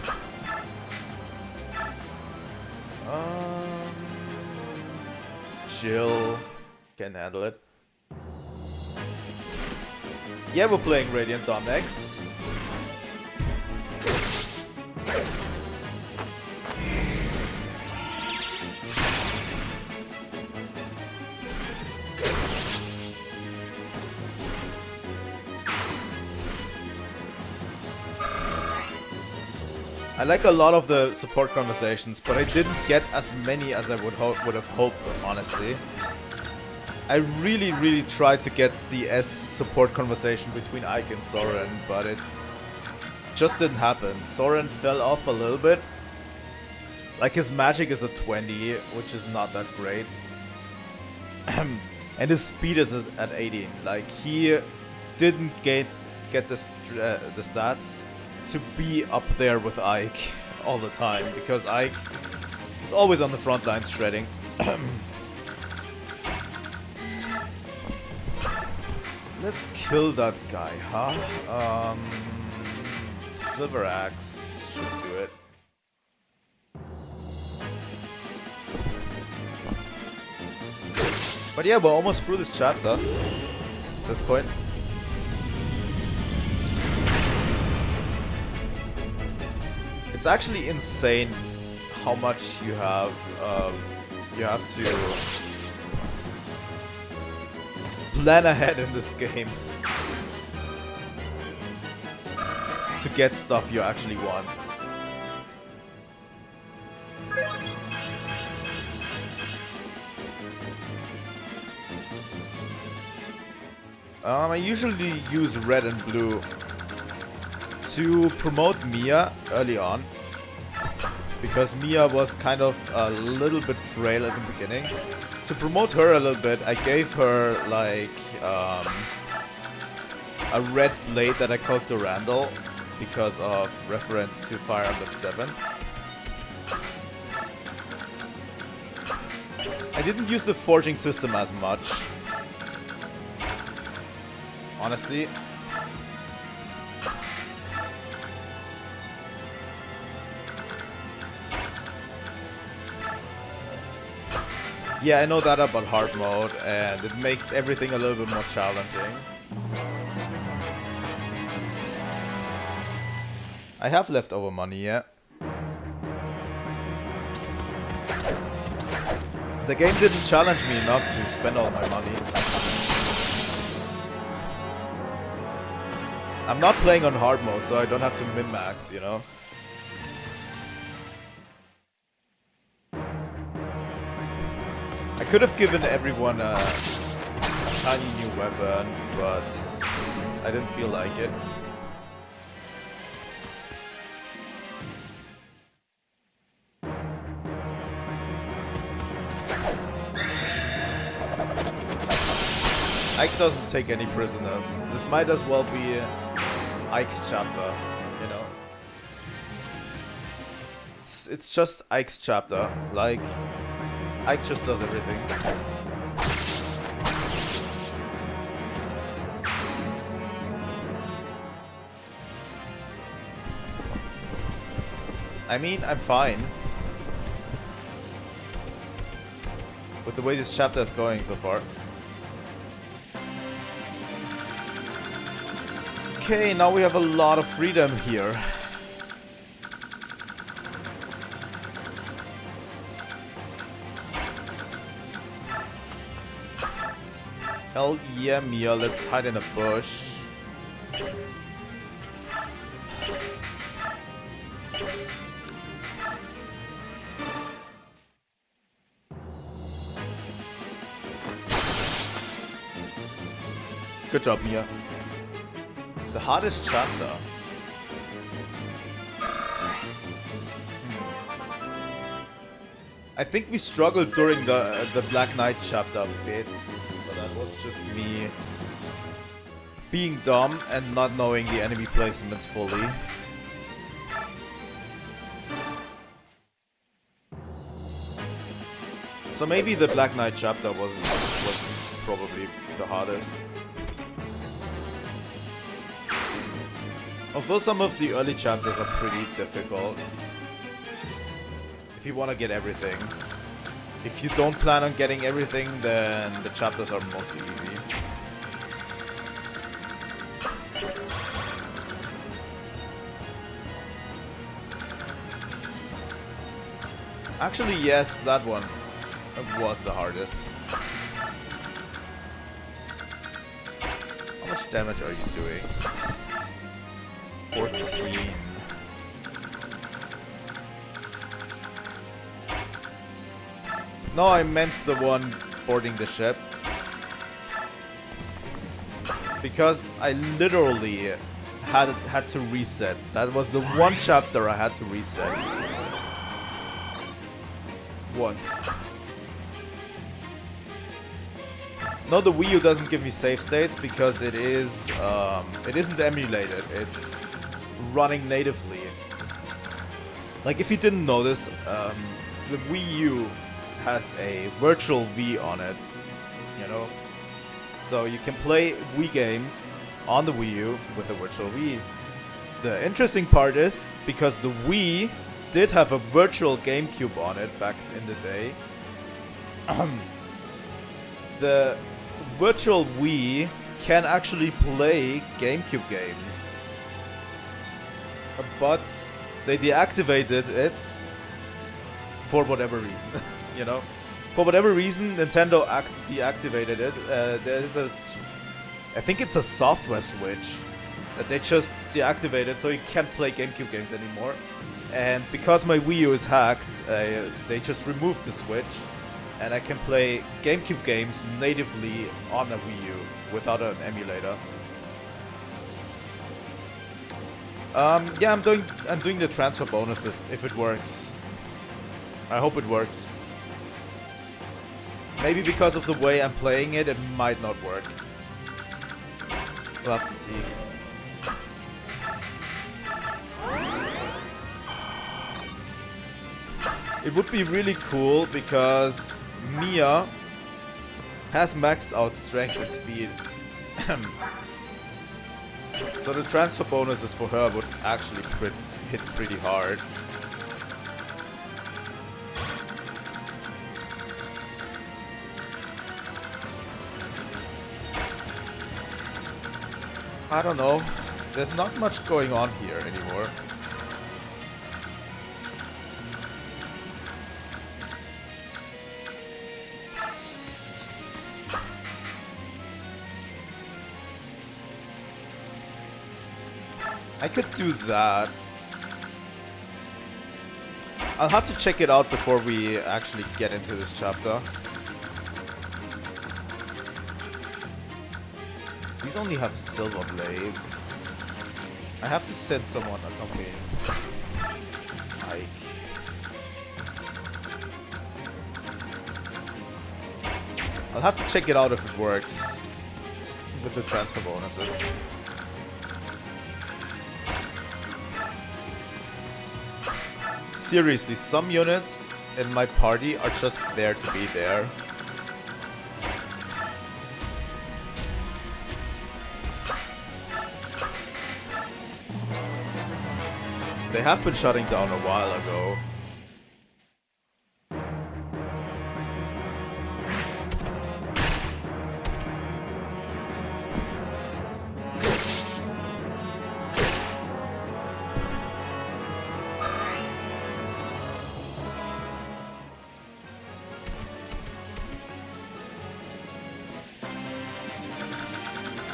Jill can handle it. Yeah, we're playing Radiant Dawn next. I like a lot of the support conversations, but I didn't get as many as I would have hoped, honestly. I really tried to get the S support conversation between Ike and Soren, but it just didn't happen. Soren fell off a little bit. Like, his magic is a 20, which is not that great. And his speed is at 18. Like, he didn't get the stats to be up there with Ike all the time, because Ike is always on the front lines shredding. Let's kill that guy, huh? Silver Axe should do it. But yeah, we're almost through this chapter at this point. It's actually insane how much you have to plan ahead in this game to get stuff you actually want. I usually use red and blue to promote Mia early on, because Mia was kind of a little bit frail at the beginning. To promote her a little bit, I gave her like a red blade that I called Durandal because of reference to Fire Emblem 7. I didn't use the forging system as much, honestly. Yeah, I know that about hard mode, and it makes everything a little bit more challenging. I have leftover money, yeah. The game didn't challenge me enough to spend all my money. I'm not playing on hard mode, so I don't have to min-max, you know? I could have given everyone a shiny new weapon, but I didn't feel like it. Ike doesn't take any prisoners. This might as well be Ike's chapter, you know? It's just Ike's chapter. Like, Ike just does everything. I mean, I'm fine with the way this chapter is going so far. Okay, now we have a lot of freedom here. Hell yeah, Mia, let's hide in a bush. Good job, Mia. The hardest chapter. I think we struggled during the Black Knight chapter a bit, but that was just me being dumb and not knowing the enemy placements fully. So maybe the Black Knight chapter was probably the hardest. Although some of the early chapters are pretty difficult. If you want to get everything. If you don't plan on getting everything, then the chapters are mostly easy. Actually, yes, that one was the hardest. How much damage are you doing? 14. No, I meant the one boarding the ship. Because I literally had to reset. That was the one chapter I had to reset. Once. No, the Wii U doesn't give me save states because it isn't emulated. It's running natively. Like, if you didn't notice, the Wii U has a virtual Wii on it, you know? So you can play Wii games on the Wii U with a virtual Wii. The interesting part is, because the Wii did have a virtual GameCube on it back in the day, the virtual Wii can actually play GameCube games. But they deactivated it for whatever reason, you know. For whatever reason, Nintendo deactivated it. There's I think it's a software switch that they just deactivated, so you can't play GameCube games anymore. And because my Wii U is hacked, they just removed the switch, and I can play GameCube games natively on a Wii U without an emulator. Yeah, I'm doing the transfer bonuses if it works. I hope it works. Maybe because of the way I'm playing it, it might not work. We'll have to see. It would be really cool because Mia has maxed out strength and speed. So the transfer bonuses for her would actually hit pretty hard. I don't know. There's not much going on here anymore. I could do that. I'll have to check it out before we actually get into this chapter. These only have silver blades. I have to send someone accompanying Ike. I'll have to check it out if it works with the transfer bonuses. Seriously, some units in my party are just there to be there. They have been shutting down a while ago.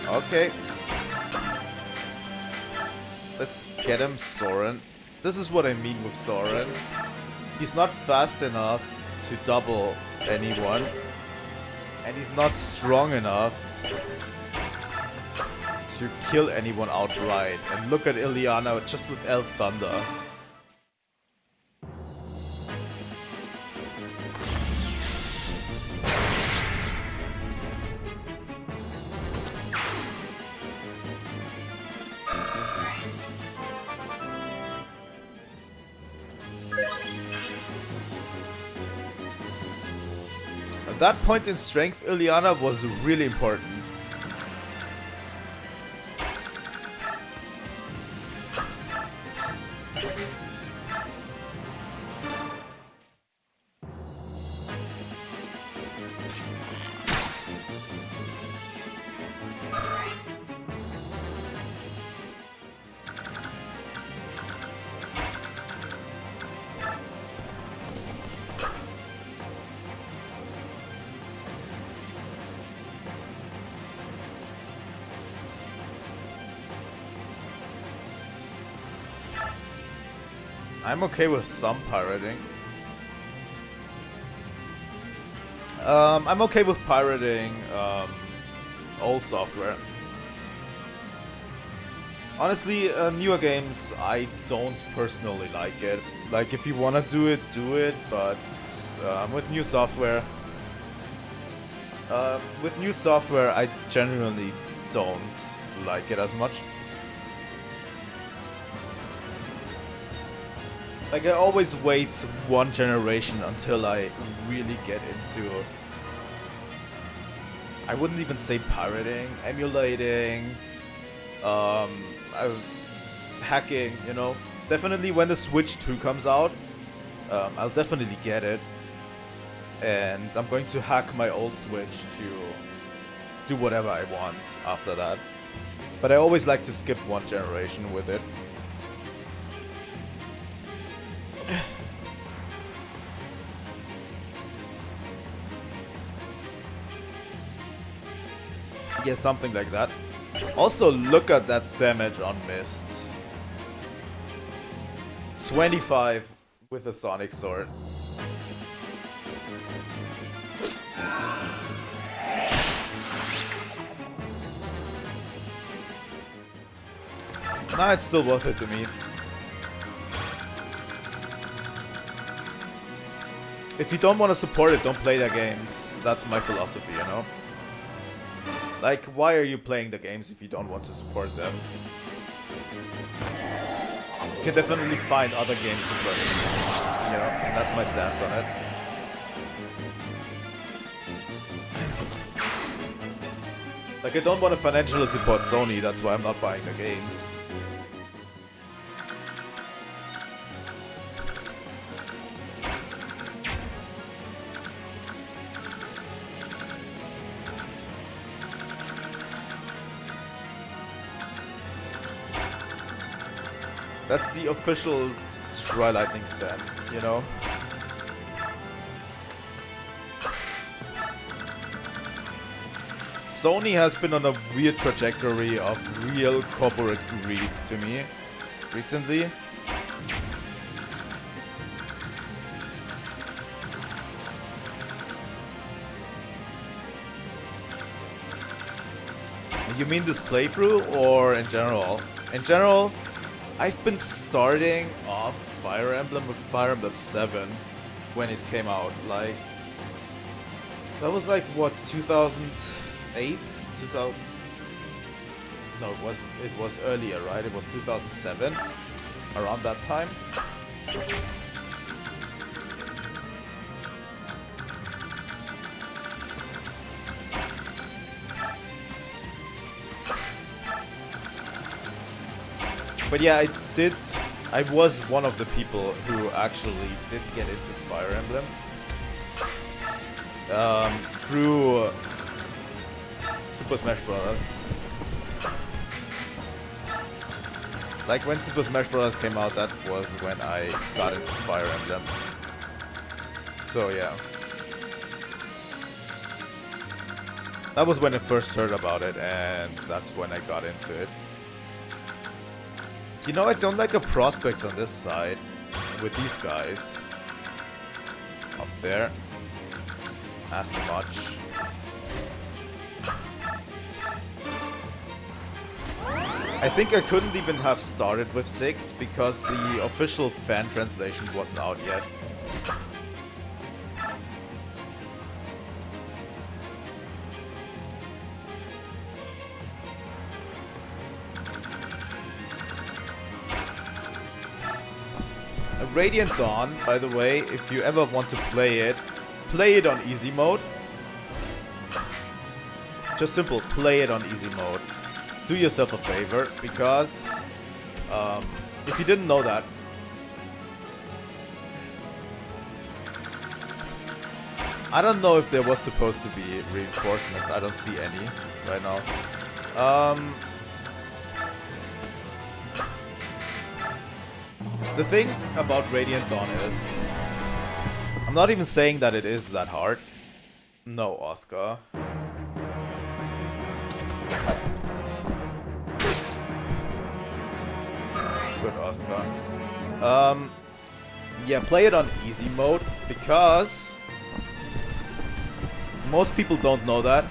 Okay. Let's get him, Soren. This is what I mean with Soren. He's not fast enough to double anyone. And he's not strong enough to kill anyone outright. And look at Ileana just with Elf Thunder. At that point in strength, Ileana was really important. I'm okay with some pirating. I'm okay with pirating old software. Honestly, newer games, I don't personally like it. Like, if you wanna do it, but with new software, I genuinely don't like it as much. Like, I always wait one generation until I really get into... I wouldn't even say pirating, emulating, hacking, you know. Definitely when the Switch 2 comes out, I'll definitely get it. And I'm going to hack my old Switch to do whatever I want after that. But I always like to skip one generation with it. Yeah, something like that. Also, look at that damage on Mist. 25 with a Sonic Sword. Nah, it's still worth it to me. If you don't want to support it, don't play their games. That's my philosophy, you know? Like, why are you playing the games if you don't want to support them? You can definitely find other games to play. You know, that's my stance on it. Like, I don't want to financially support Sony, that's why I'm not buying the games. That's the official Trilightning stance, you know? Sony has been on a weird trajectory of real corporate greed to me recently. You mean this playthrough or in general? In general, I've been starting off Fire Emblem with Fire Emblem 7 when it came out. Like, that was like, what, 2008? 2000? No, it was earlier, right? It was 2007, around that time. But yeah, I was one of the people who actually did get into Fire Emblem. Through Super Smash Bros. Like, when Super Smash Bros. Came out, that was when I got into Fire Emblem. So yeah. That was when I first heard about it, and that's when I got into it. You know, I don't like the prospects on this side with these guys up there as much. I think I couldn't even have started with 6 because the official fan translation wasn't out yet. Radiant Dawn, by the way, if you ever want to play it on easy mode. Just simple, play it on easy mode. Do yourself a favor, because if you didn't know that, I don't know if there was supposed to be reinforcements. I don't see any right now. The thing about Radiant Dawn is, I'm not even saying that it is that hard. No, Oscar. Good, Oscar. Yeah, play it on easy mode, because most people don't know that.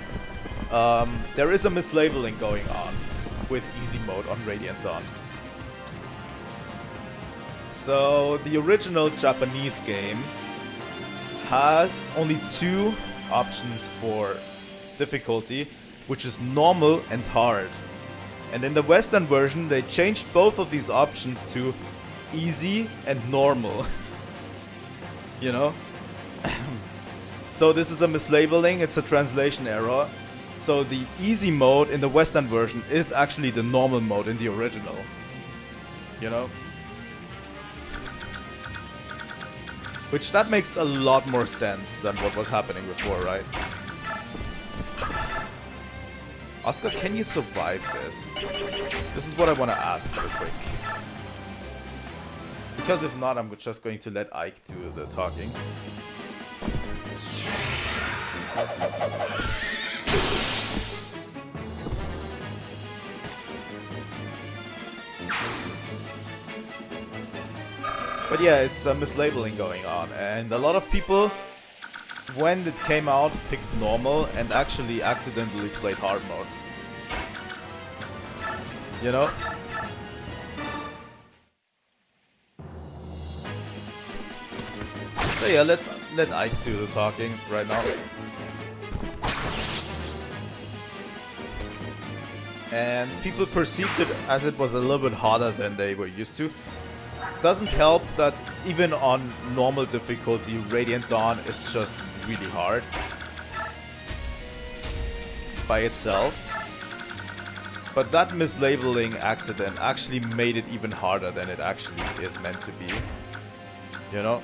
There is a mislabeling going on with easy mode on Radiant Dawn. So, the original Japanese game has only 2 options for difficulty, which is normal and hard. And in the Western version, they changed both of these options to easy and normal. You know? So this is a mislabeling, it's a translation error. So the easy mode in the Western version is actually the normal mode in the original. You know? Which, that makes a lot more sense than what was happening before, right? Oscar, can you survive this? This is what I want to ask real quick. Because if not, I'm just going to let Ike do the talking. But yeah, it's a mislabeling going on, and a lot of people, when it came out, picked normal and actually accidentally played hard mode. You know? So yeah, let Ike do the talking right now. And people perceived it as it was a little bit harder than they were used to. Doesn't help that even on normal difficulty, Radiant Dawn is just really hard by itself. But that mislabeling accident actually made it even harder than it actually is meant to be. You know?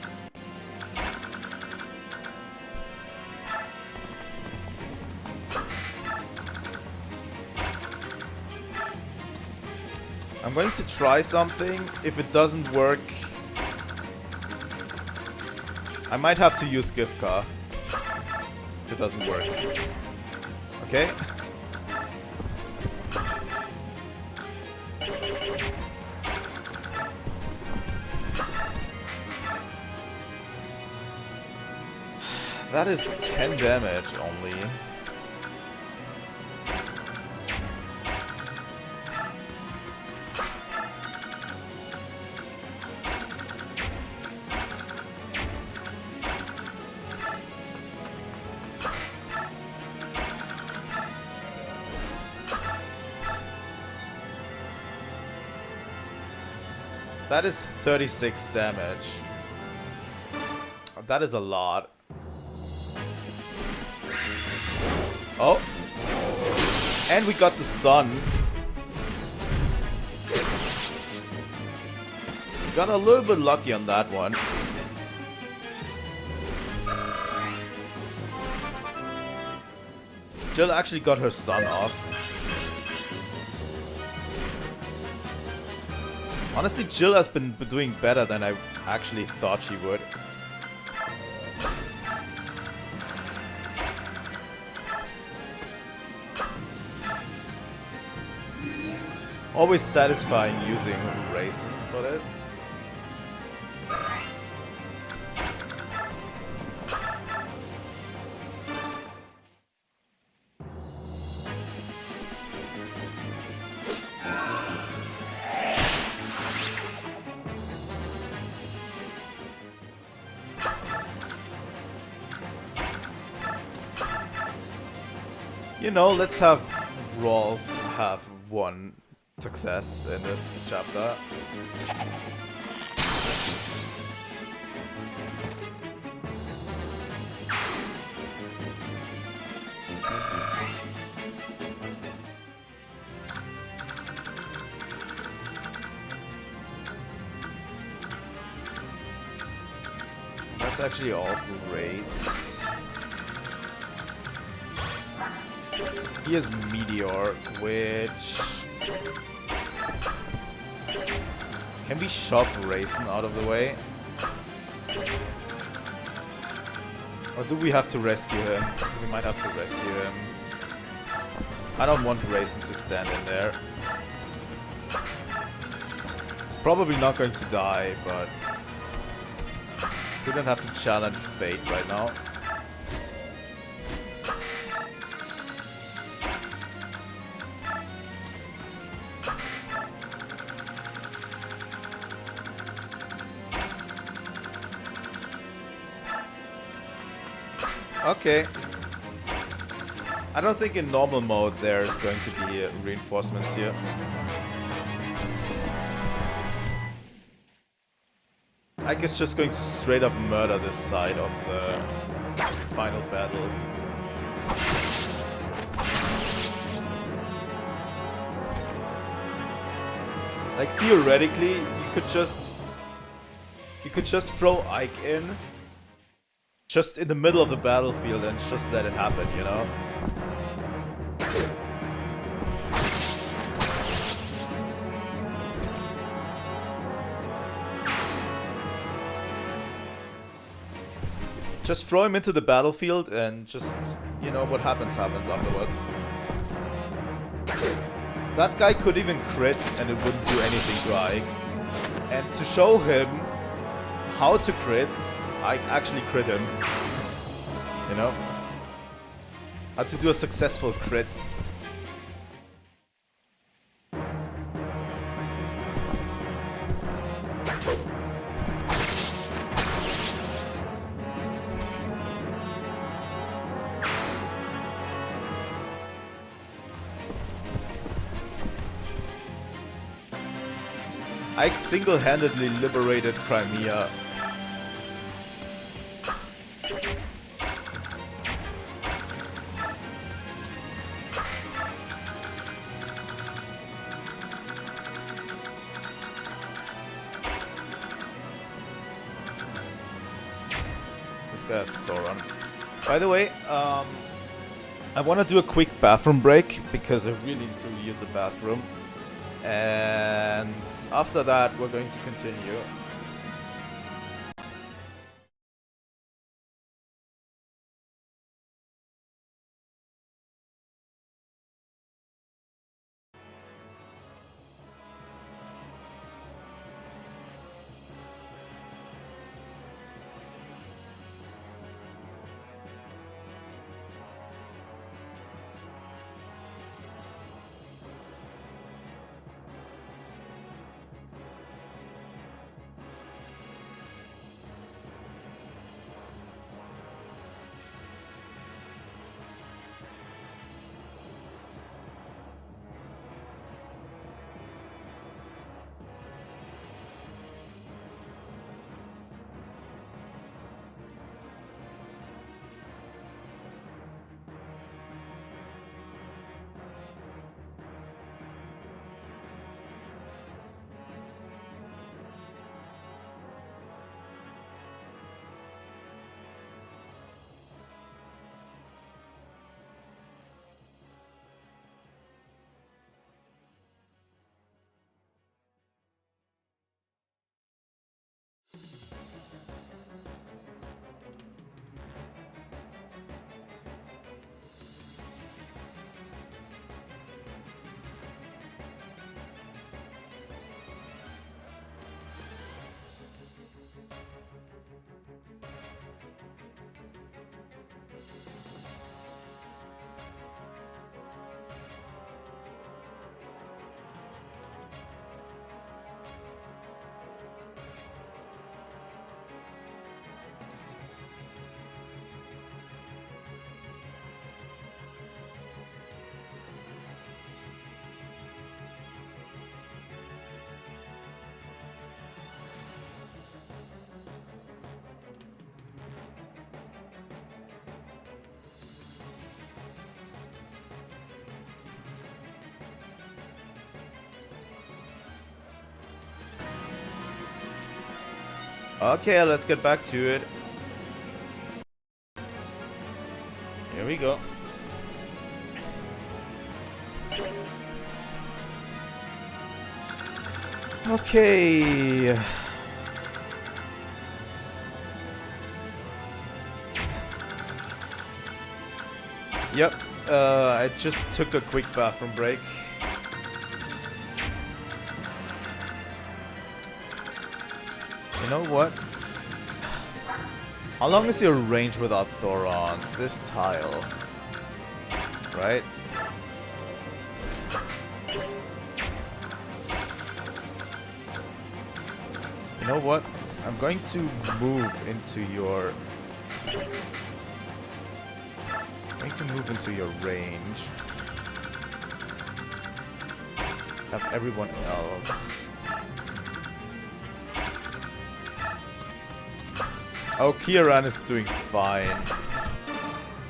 I'm going to try something. If it doesn't work, I might have to use Gifka. If it doesn't work. Okay? That is 10 damage only. That is 36 damage. That is a lot. Oh. And we got the stun. Got a little bit lucky on that one. Jill actually got her stun off. Honestly, Jill has been doing better than I actually thought she would. Always satisfying using Raisin for this. You know, let's have Rolf have one success in this chapter. That's actually all great. He has Meteor, which... Can we shove Raisin out of the way? Or do we have to rescue him? We might have to rescue him. I don't want Raisin to stand in there. It's probably not going to die, but... we don't have to challenge fate right now. Okay. I don't think in normal mode there's going to be reinforcements here. Ike is just going to straight up murder this side of the final battle. Like theoretically, you could just throw Ike in. Just in the middle of the battlefield and just let it happen, you know? Just throw him into the battlefield and just, you know, what happens afterwards. That guy could even crit and it wouldn't do anything to Ike. And to show him how to crit. I actually crit him. You know? How to do a successful crit. I single-handedly liberated Crimea. This guy has Thoron. By the way, I want to do a quick bathroom break because I really need to use the bathroom. And after that, we're going to continue. Okay, let's get back to it. Here we go. Okay. Yep, I just took a quick bathroom break. You know what? How long is your range without Thoron? This tile. Right? You know what? I'm going to move into your... range. Have everyone else. Oh, Kieran is doing fine.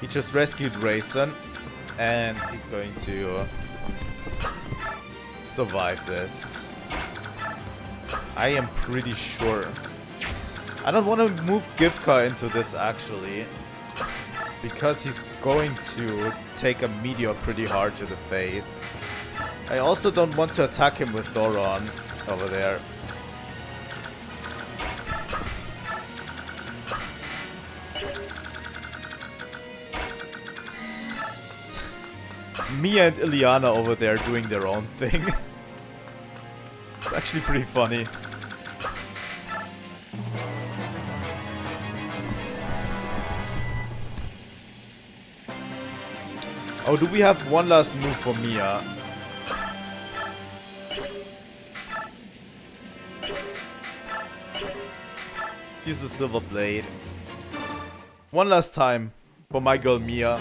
He just rescued Raisin, and he's going to survive this. I am pretty sure. I don't want to move Givka into this actually, because he's going to take a meteor pretty hard to the face. I also don't want to attack him with Thoron over there. Mia and Ileana over there doing their own thing. It's actually pretty funny. Oh, do we have one last move for Mia? Use the silver blade. One last time for my girl Mia.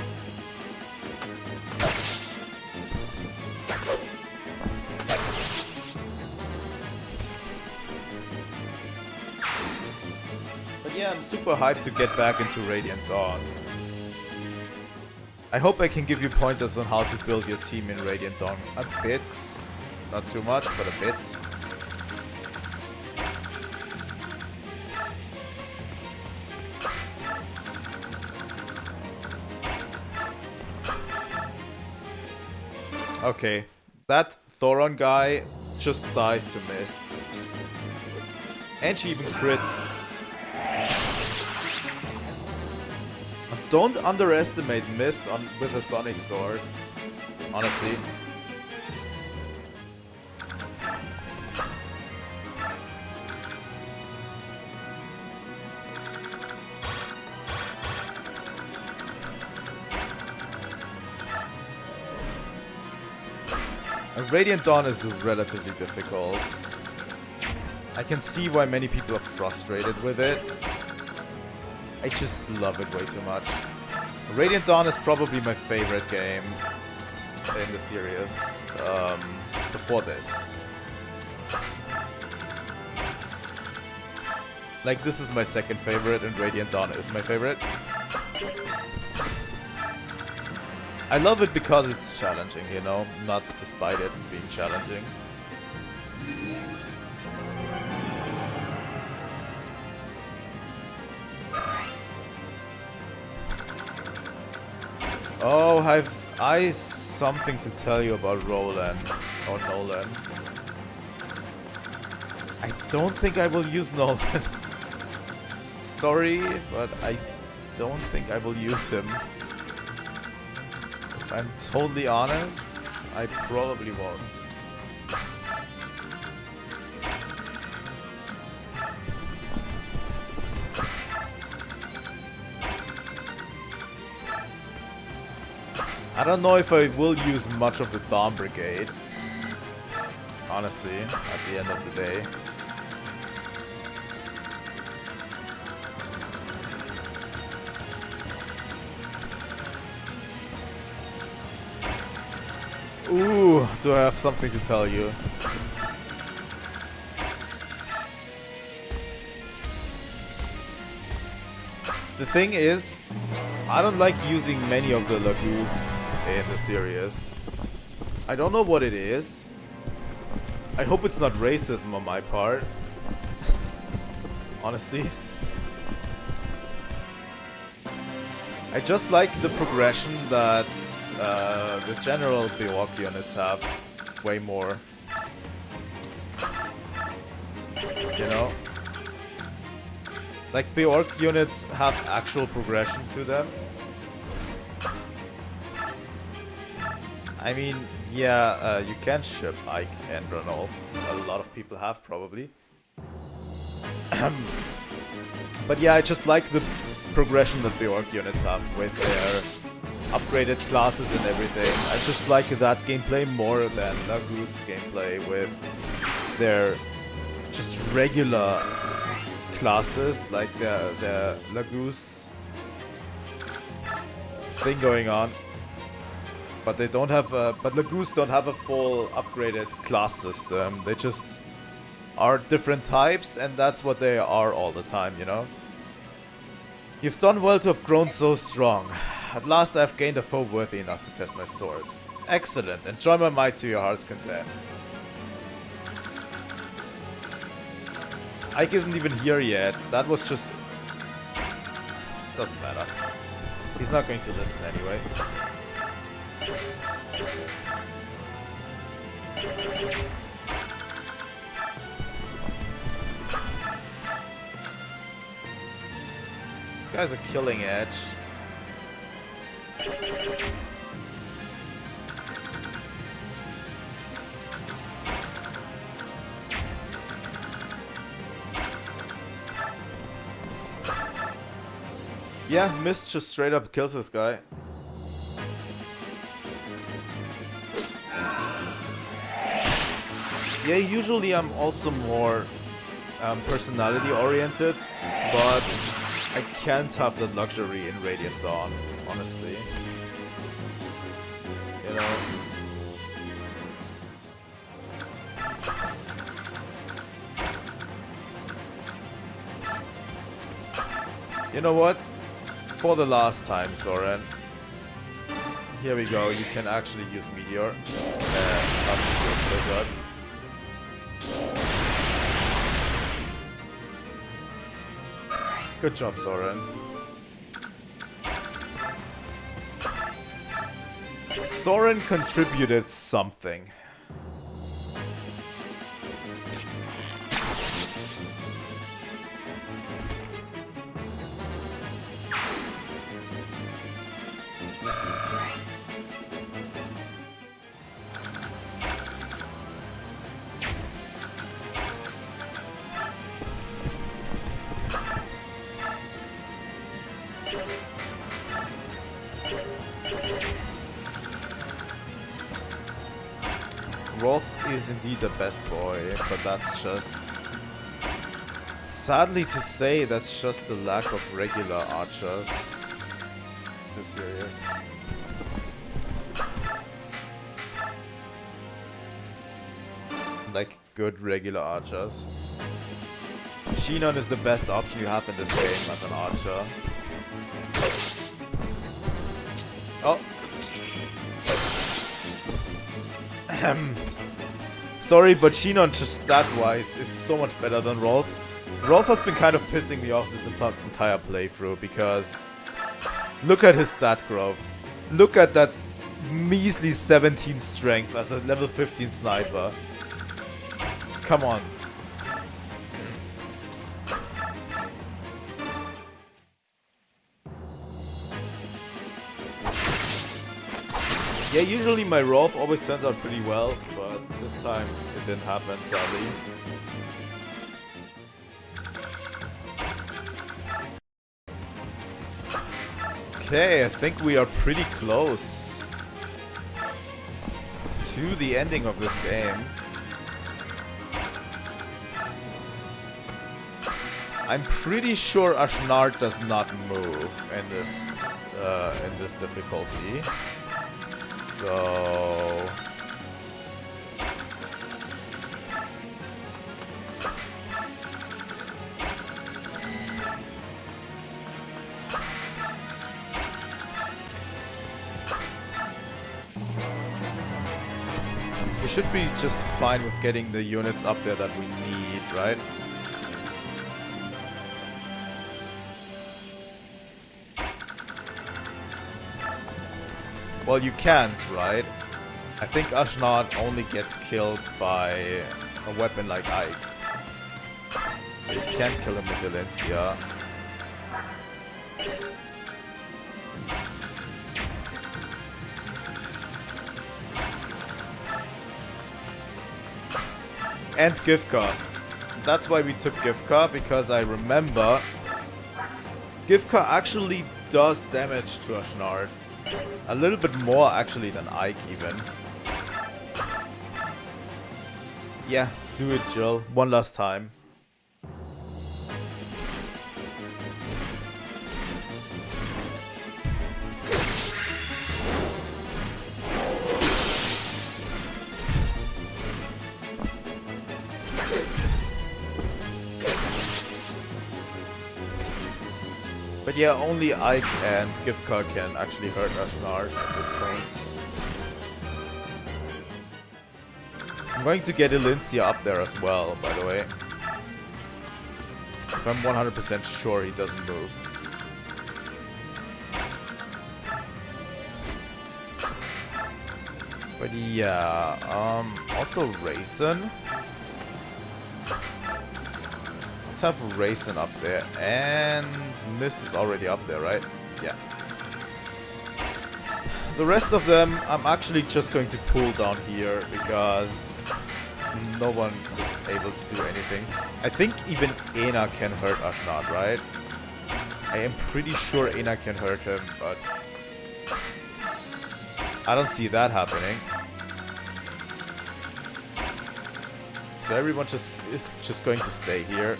But yeah, I'm super hyped to get back into Radiant Dawn. I hope I can give you pointers on how to build your team in Radiant Dawn a bit. Not too much, but a bit. Okay, that Thoron guy just dies to Mist. And she even crits. Don't underestimate Mist with a Sonic Sword, honestly. Radiant Dawn is relatively difficult. I can see why many people are frustrated with it. I just love it way too much. Radiant Dawn is probably my favorite game in the series before this. Like, this is my second favorite and Radiant Dawn is my favorite. I love it because it's challenging, you know, not despite it being challenging. Oh, have I something to tell you about Roland or Nolan? I don't think I will use Nolan. Sorry, but I don't think I will use him. If I'm totally honest, I probably won't. I don't know if I will use much of the Dawn Brigade. Honestly, at the end of the day. Ooh, do I have something to tell you? The thing is, I don't like using many of the Lagoos in the series. I don't know what it is. I hope it's not racism on my part. Honestly. I just like the progression that the general Beork units have way more. You know? Like, Beork units have actual progression to them. I mean, yeah, you can ship Ike and Ranulf. A lot of people have, probably. But yeah, I just like the progression that Beork units have with their upgraded classes and everything. I just like that gameplay more than Lagoo's gameplay with their just regular classes, like the Lagoo's thing going on. But they don't have but Lagoos don't have a full upgraded class system. They just are different types, and that's what they are all the time, you know? You've done well to have grown so strong. At last I have gained a foe worthy enough to test my sword. Excellent. Enjoy my might to your heart's content. Ike isn't even here yet. That was just... Doesn't matter. He's not going to listen anyway. This guy's a killing edge. Yeah, Mist just straight up kills this guy. Yeah, usually I'm also more personality oriented, but I can't have the luxury in Radiant Dawn, honestly. You know? You know what? For the last time, Soren. Here we go, you can actually use Meteor. Not Meteor, Blizzard. Good job, Soren. Soren contributed something. Roth is indeed the best boy, but that's just... Sadly to say, that's just the lack of regular archers. Be serious. Like, good regular archers. Shinon is the best option you have in this game as an archer. Oh! Sorry, but Shinon just stat-wise is so much better than Rolf. Rolf has been kind of pissing me off this entire playthrough because look at his stat growth. Look at that measly 17 strength as a level 15 sniper. Come on. Yeah, usually my Rolf always turns out pretty well, but this time it didn't happen, sadly. Okay, I think we are pretty close to the ending of this game. I'm pretty sure Ashnard does not move in this difficulty. So... we should be just fine with getting the units up there that we need, right? Well, you can't, right? I think Ashnard only gets killed by a weapon like Ike's. So you can't kill him with Valencia. And Gifka. That's why we took Gifka, because I remember Gifka actually does damage to Ashnard. A little bit more actually than Ike even. Yeah, do it, Jill. One last time. But yeah, only Ike and Gifka can actually hurt Ashnard at this point. I'm going to get Elincia up there as well, by the way. If I'm 100% sure he doesn't move. But yeah, also Raisin. Let's have Raisin up there, and Mist is already up there, right? Yeah. The rest of them, I'm actually just going to pull down here, because no one is able to do anything. I think even Ena can hurt Ashnard, right? I am pretty sure Ena can hurt him, but I don't see that happening. So everyone is just going to stay here.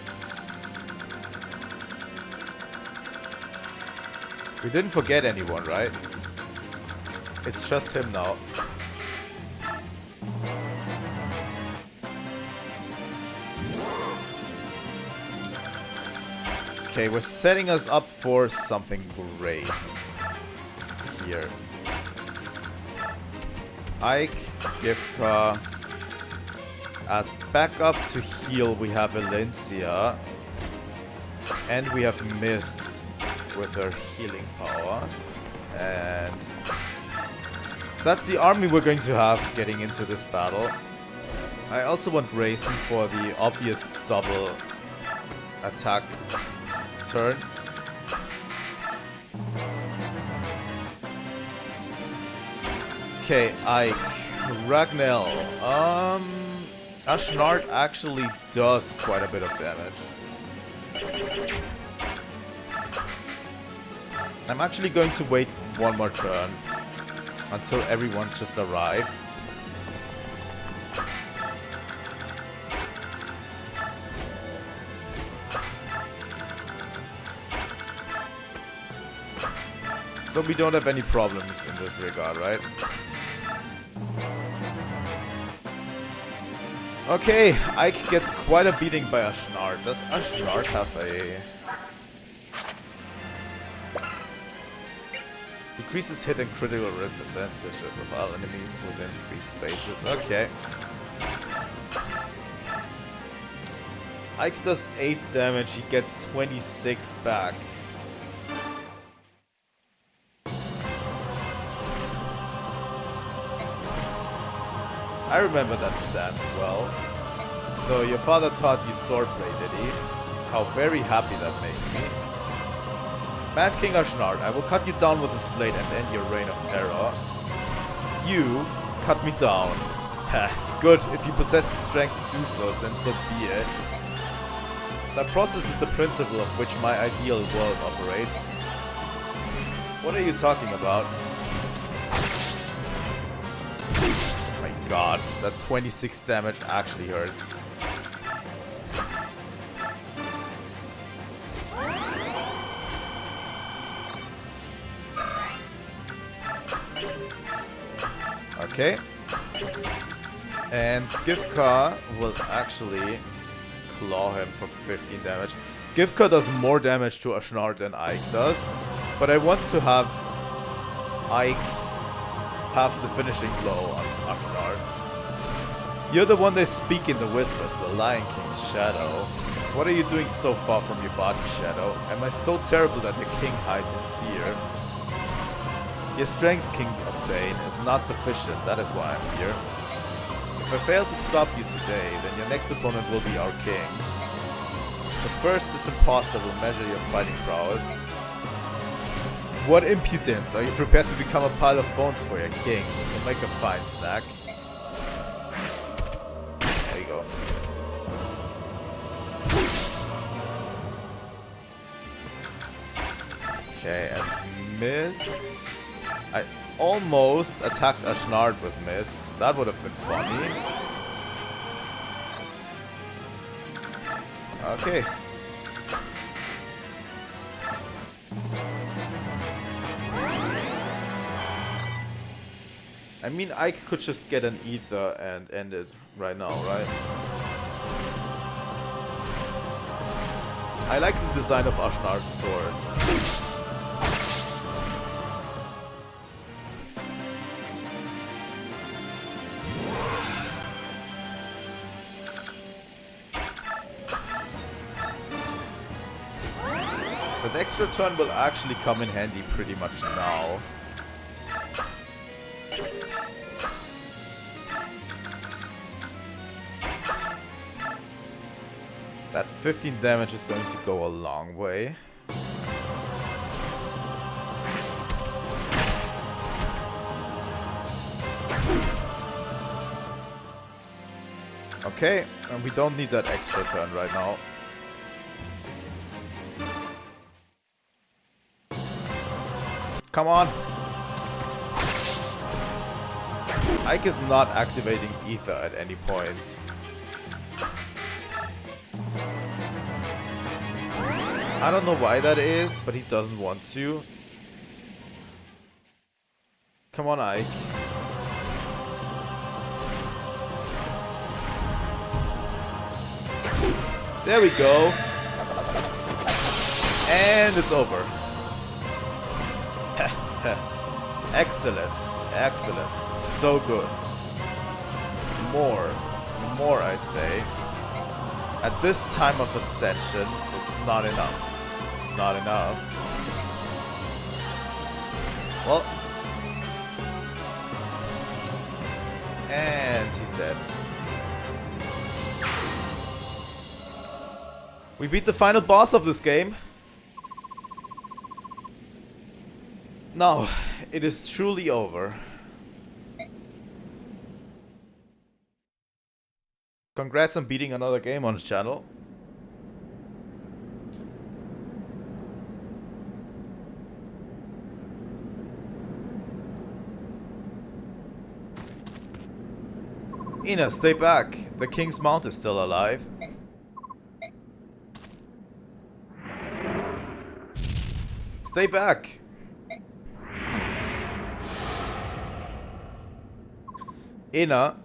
We didn't forget anyone, right? It's just him now. Okay, we're setting us up for something great here. Ike, Gifka. As backup to heal, we have Valencia. And we have Mist with her healing powers. And that's the army we're going to have getting into this battle. I also want Raisin for the obvious double attack turn. Okay, Ike. Ragnell. Ashnard actually does quite a bit of damage. I'm actually going to wait one more turn until everyone just arrived. So we don't have any problems in this regard, right? Okay, Ike gets quite a beating by Ashnard. Does Ashnard have a... Decreases hit and critical hit percentages of all enemies within 3 spaces. Okay. Ike does 8 damage, he gets 26 back. I remember that stance well. So your father taught you swordplay, did he? How very happy that makes me. Mad King Ashnard, I will cut you down with this blade and end your reign of terror. You cut me down. Heh, good, if you possess the strength to do so, then so be it. That process is the principle of which my ideal world operates. What are you talking about? God, that 26 damage actually hurts. Okay. And Gifka will actually claw him for 15 damage. Gifka does more damage to Ashnard than Ike does, but I want to have Ike have the finishing blow on Ashnard. You're the one they speak in the whispers, the Lion King's shadow. What are you doing so far from your body, Shadow? Am I so terrible that the king hides in fear? Your strength, King of Dane, is not sufficient, that is why I'm here. If I fail to stop you today, then your next opponent will be our king. But first, this imposter will measure your fighting prowess. What impudence! Are you prepared to become a pile of bones for your king? You'll make a fine snack. There you go. Okay, and Mist. I almost attacked Ashnard with Mist. That would have been funny. Okay. I mean, Ike could just get an ether and end it right now, right? I like the design of Ashnard's sword. But the extra turn will actually come in handy pretty much now. That 15 damage is going to go a long way. Okay, and we don't need that extra turn right now. Come on! Ike is not activating ether at any point. I don't know why that is, but he doesn't want to. Come on, Ike. There we go. And it's over. Excellent. Excellent. So good. More, I say. At this time of ascension, it's not enough. Not enough. Well. And he's dead. We beat the final boss of this game. Now, it is truly over. Congrats on beating another game on the channel. Ina, stay back. The King's Mount is still alive. Stay back. Ina.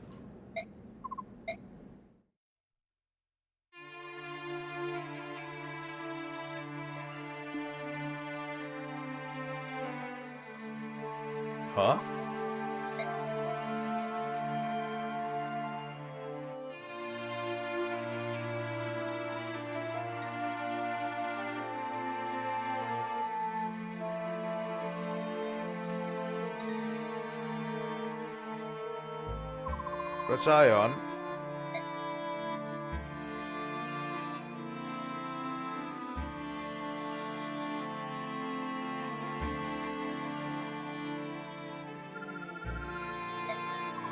Huh? Rajayon.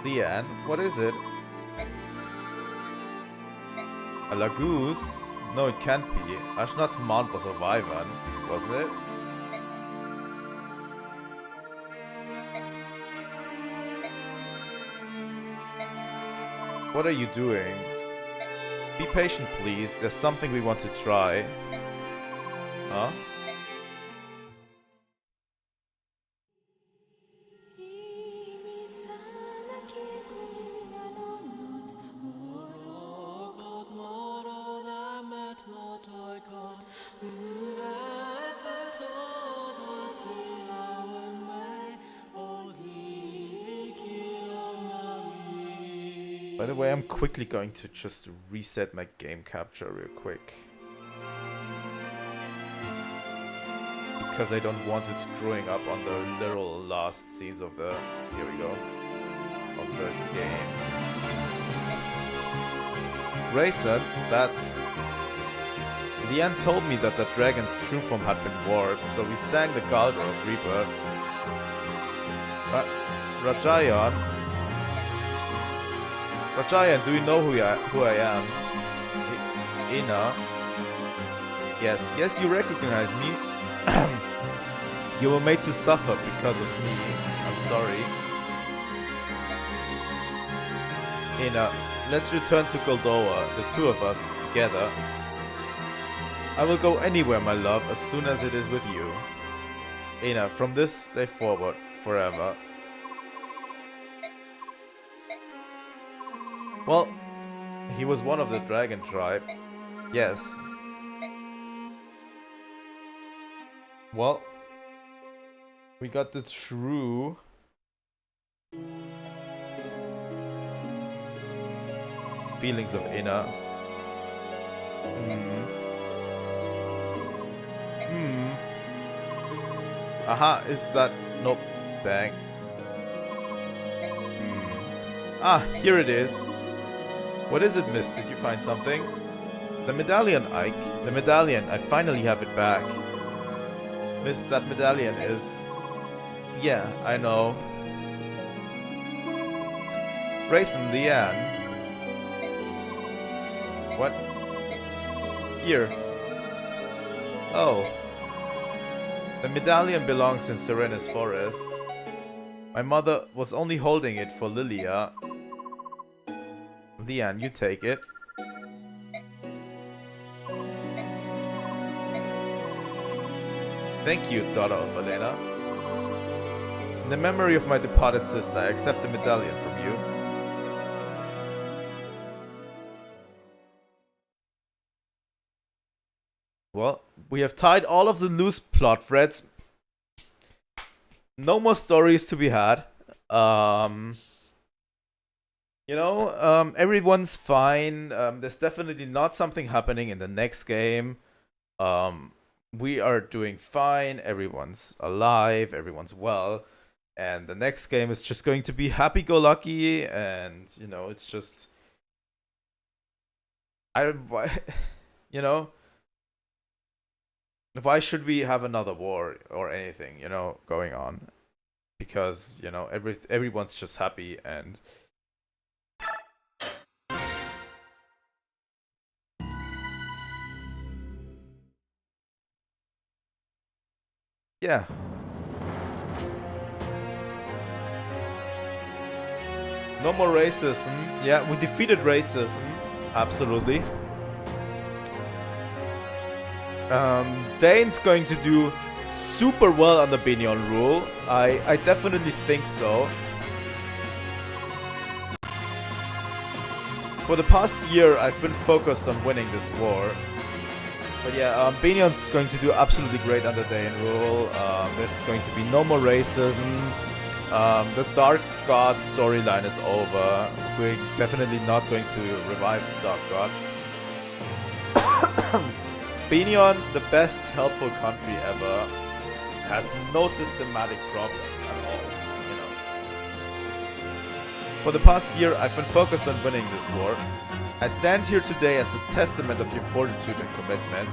Leanne, what is it? A Lagoose? No, it can't be. Ashnat's mount was a wyvern, wasn't it? What are you doing? Be patient, please. There's something we want to try. Huh? By the way, I'm quickly going to just reset my game capture real quick. Because I don't want it screwing up on the literal last scenes of the... Here we go. Of the game. Rayson, that's... Leanne told me that the dragon's true form had been warped, so we sang the Galder of Rebirth. Rajayon... Rajayan, do you know who I am? Ina? Yes, you recognize me. You were made to suffer because of me. I'm sorry. Ina, let's return to Goldoa, the two of us, together. I will go anywhere, my love, as soon as it is with you. Ina, from this day forward, forever. Well, he was one of the dragon tribe. Yes. Well, we got the true feelings of Ina. Aha, is that... Nope. Bang. Ah, here it is. What is it, miss? Did you find something? The medallion, Ike. The medallion. I finally have it back. Miss, that medallion is... Yeah, I know. Grayson, Leanne. What? Here. Oh. The medallion belongs in Serena's forest. My mother was only holding it for Lilia. Leanne, you take it. Thank you, daughter of Elena. In the memory of my departed sister, I accept the medallion from you. Well, we have tied all of the loose plot threads. No more stories to be had. Everyone's fine. There's definitely not something happening in the next game. We are doing fine. Everyone's alive. Everyone's well. And the next game is just going to be happy-go-lucky. And, it's just... Why should we have another war or anything, going on? Because, everyone's just happy and... Yeah. No more racism. Yeah, we defeated racism. Absolutely. Dane's going to do super well under Binion rule. I definitely think so. For the past year, I've been focused on winning this war. But yeah, Binion's going to do absolutely great under Dane rule. There's going to be no more racism. The Dark God storyline is over. We're definitely not going to revive the Dark God. Binion, the best helpful country ever, has no systematic problem at all, For the past year, I've been focused on winning this war. I stand here today as a testament of your fortitude and commitment.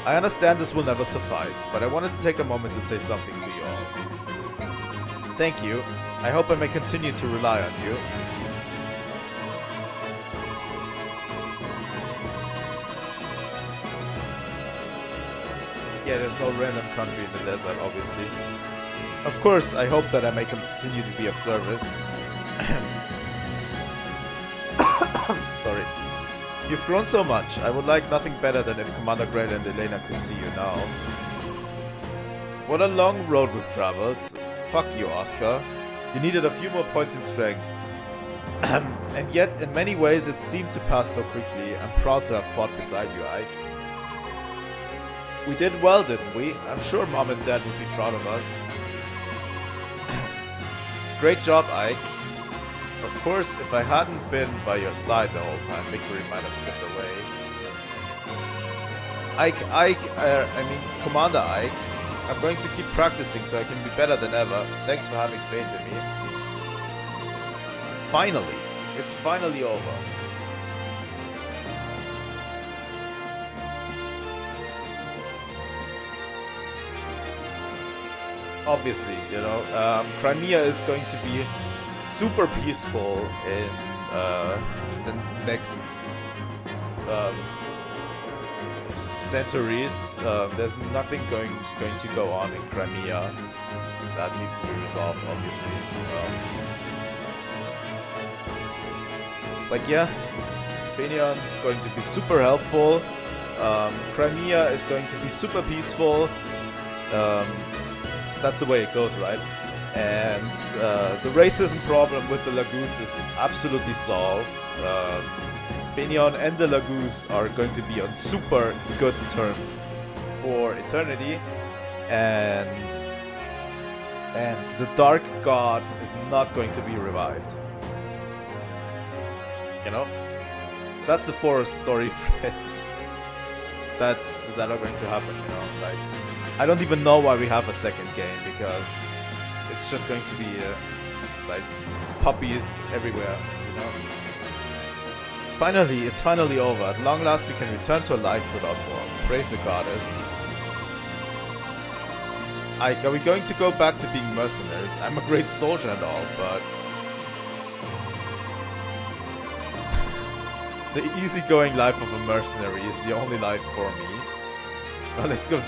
I understand this will never suffice, but I wanted to take a moment to say something to you all. Thank you. I hope I may continue to rely on you. Yeah, there's no random country in the desert, obviously. Of course, I hope that I may continue to be of service. Sorry. You've grown so much. I would like nothing better than if Commander Greta and Elena could see you now. What a long road we've traveled. Fuck you, Oscar. You needed a few more points in strength. And yet, in many ways, it seemed to pass so quickly. I'm proud to have fought beside you, Ike. We did well, didn't we? I'm sure Mom and Dad would be proud of us. Great job, Ike. Of course, if I hadn't been by your side the whole time, victory might have slipped away. Commander Ike. I'm going to keep practicing so I can be better than ever. Thanks for having faith in me. Finally. It's finally over. Obviously, Crimea is going to be super peaceful in the next centuries. There's nothing going to go on in Crimea that needs to be resolved, obviously. Binion is going to be super helpful. Crimea is going to be super peaceful. That's the way it goes, right? And the racism problem with the Lagoose is absolutely solved. Binion and the Lagoose are going to be on super good terms for eternity. And the Dark God is not going to be revived. That's the 4 story threads that are going to happen, I don't even know why we have a second game, because it's just going to be puppies everywhere, Finally, it's finally over. At long last we can return to a life without war. Praise the goddess. Ike, are we going to go back to being mercenaries? I'm a great soldier and all, but the easygoing life of a mercenary is the only life for me. Well, let's go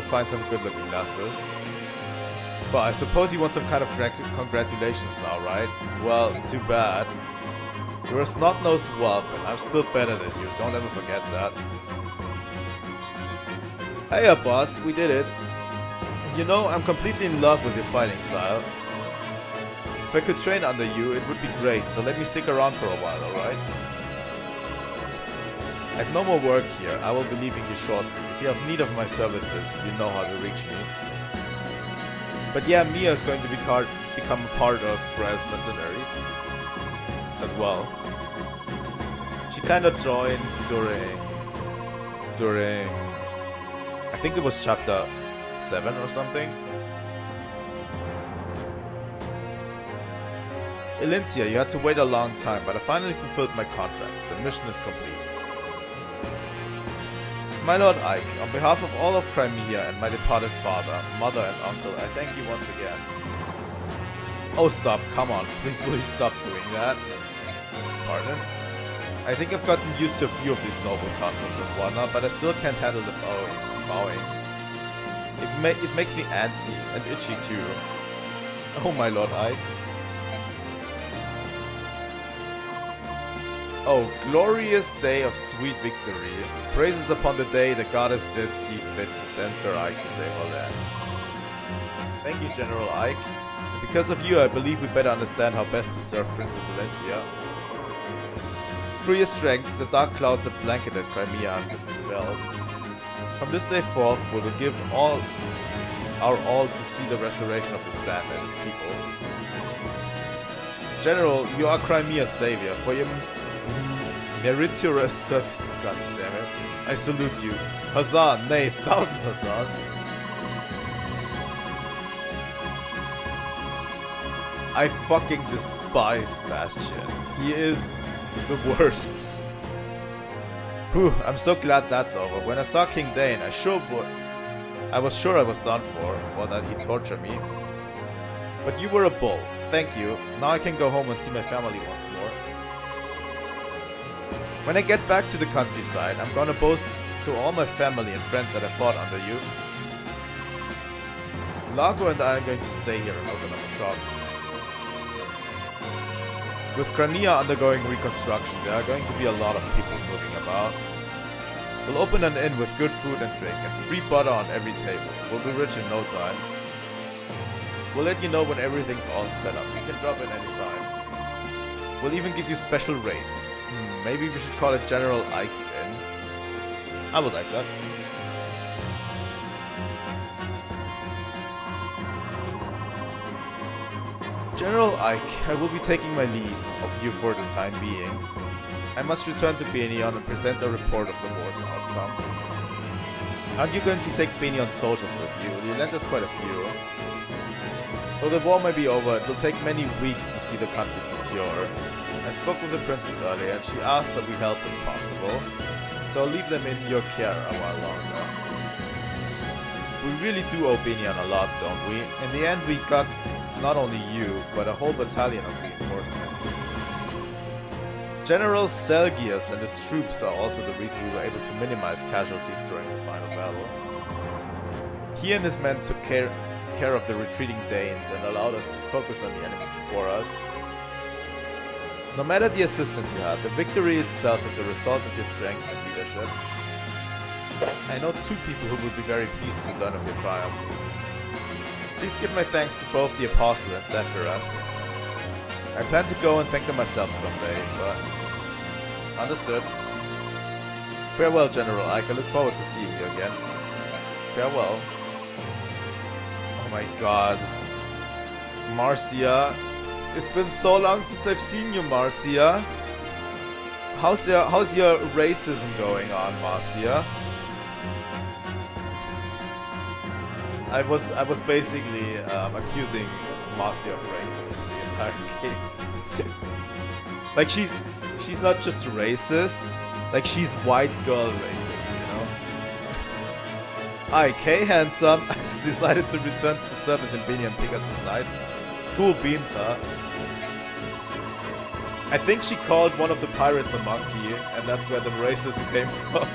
find some good-looking lasses. But I suppose you want some kind of congratulations now, right? Well, too bad. You're a snot-nosed whelp, and I'm still better than you. Don't ever forget that. Hiya, boss. We did it. You know, I'm completely in love with your fighting style. If I could train under you, it would be great, so let me stick around for a while, alright? I have no more work here. I will be leaving you shortly. If you have need of my services, you know how to reach me. But yeah, Mia is going to become a part of Grail's mercenaries as well. She kind of joined during I think it was chapter 7 or something. Elincia, you had to wait a long time, but I finally fulfilled my contract. The mission is complete. My Lord Ike, on behalf of all of Crimea and my departed father, mother and uncle, I thank you once again. Oh stop, come on, please will you stop doing that? Pardon? I think I've gotten used to a few of these noble customs and whatnot, but I still can't handle the bowing. It makes me antsy and itchy too. Oh my Lord Ike. Oh, glorious day of sweet victory. Praises upon the day the goddess did see fit to send Sir Ike to save our land. Thank you, General Ike. Because of you, I believe we better understand how best to serve Princess Elincia. Through your strength, the dark clouds that blanketed Crimea have been dispelled. From this day forth, we will give our all to see the restoration of this land and its people. General, you are Crimea's savior. For your meritorious service, goddammit, I salute you. Huzzah, nay, thousands huzzahs. I fucking despise Bastion. He is the worst. Whew, I'm so glad that's over. When I saw King Dane, I was sure I was done for, or that he'd torture me. But you were a bull. Thank you. Now I can go home and see my family once more. When I get back to the countryside, I'm gonna boast to all my family and friends that I fought under you. Largo and I are going to stay here and open up a shop. With Crimea undergoing reconstruction, there are going to be a lot of people moving about. We'll open an inn with good food and drink, and free butter on every table. We'll be rich in no time. We'll let you know when everything's all set up. You can drop in anytime. We'll even give you special rates. Maybe we should call it General Ike's Inn. I would like that. General Ike, I will be taking my leave of you for the time being. I must return to Benion and present a report of the war's outcome. Aren't you going to take Benion's soldiers with you? You lent us quite a few. Though the war may be over, it will take many weeks to see the country secure. I spoke with the princess earlier and she asked that we help if possible. So I'll leave them in your care a while longer. We really do owe Benion a lot, don't we? In the end we got not only you, but a whole battalion of reinforcements. General Selgius and his troops are also the reason we were able to minimize casualties during the final battle. He and his men took care of the retreating Danes and allowed us to focus on the enemies before us. No matter the assistance you had, the victory itself is a result of your strength and leadership. I know two people who will be very pleased to learn of your triumph. Please give my thanks to both the Apostle and Sephiroth. I plan to go and thank them myself someday, but... Understood. Farewell, General Ike. I look forward to seeing you again. Farewell. Oh my god. Marcia. It's been so long since I've seen you, Marcia. How's your racism going on, Marcia? I was basically accusing Marcia of racism the entire game. Like she's not just racist, like she's white girl racist, you know? Okay, handsome. I've decided to return to the service in Bini and Pegasus Knights. Cool beans, huh? I think she called one of the pirates a monkey, and that's where the racism came from.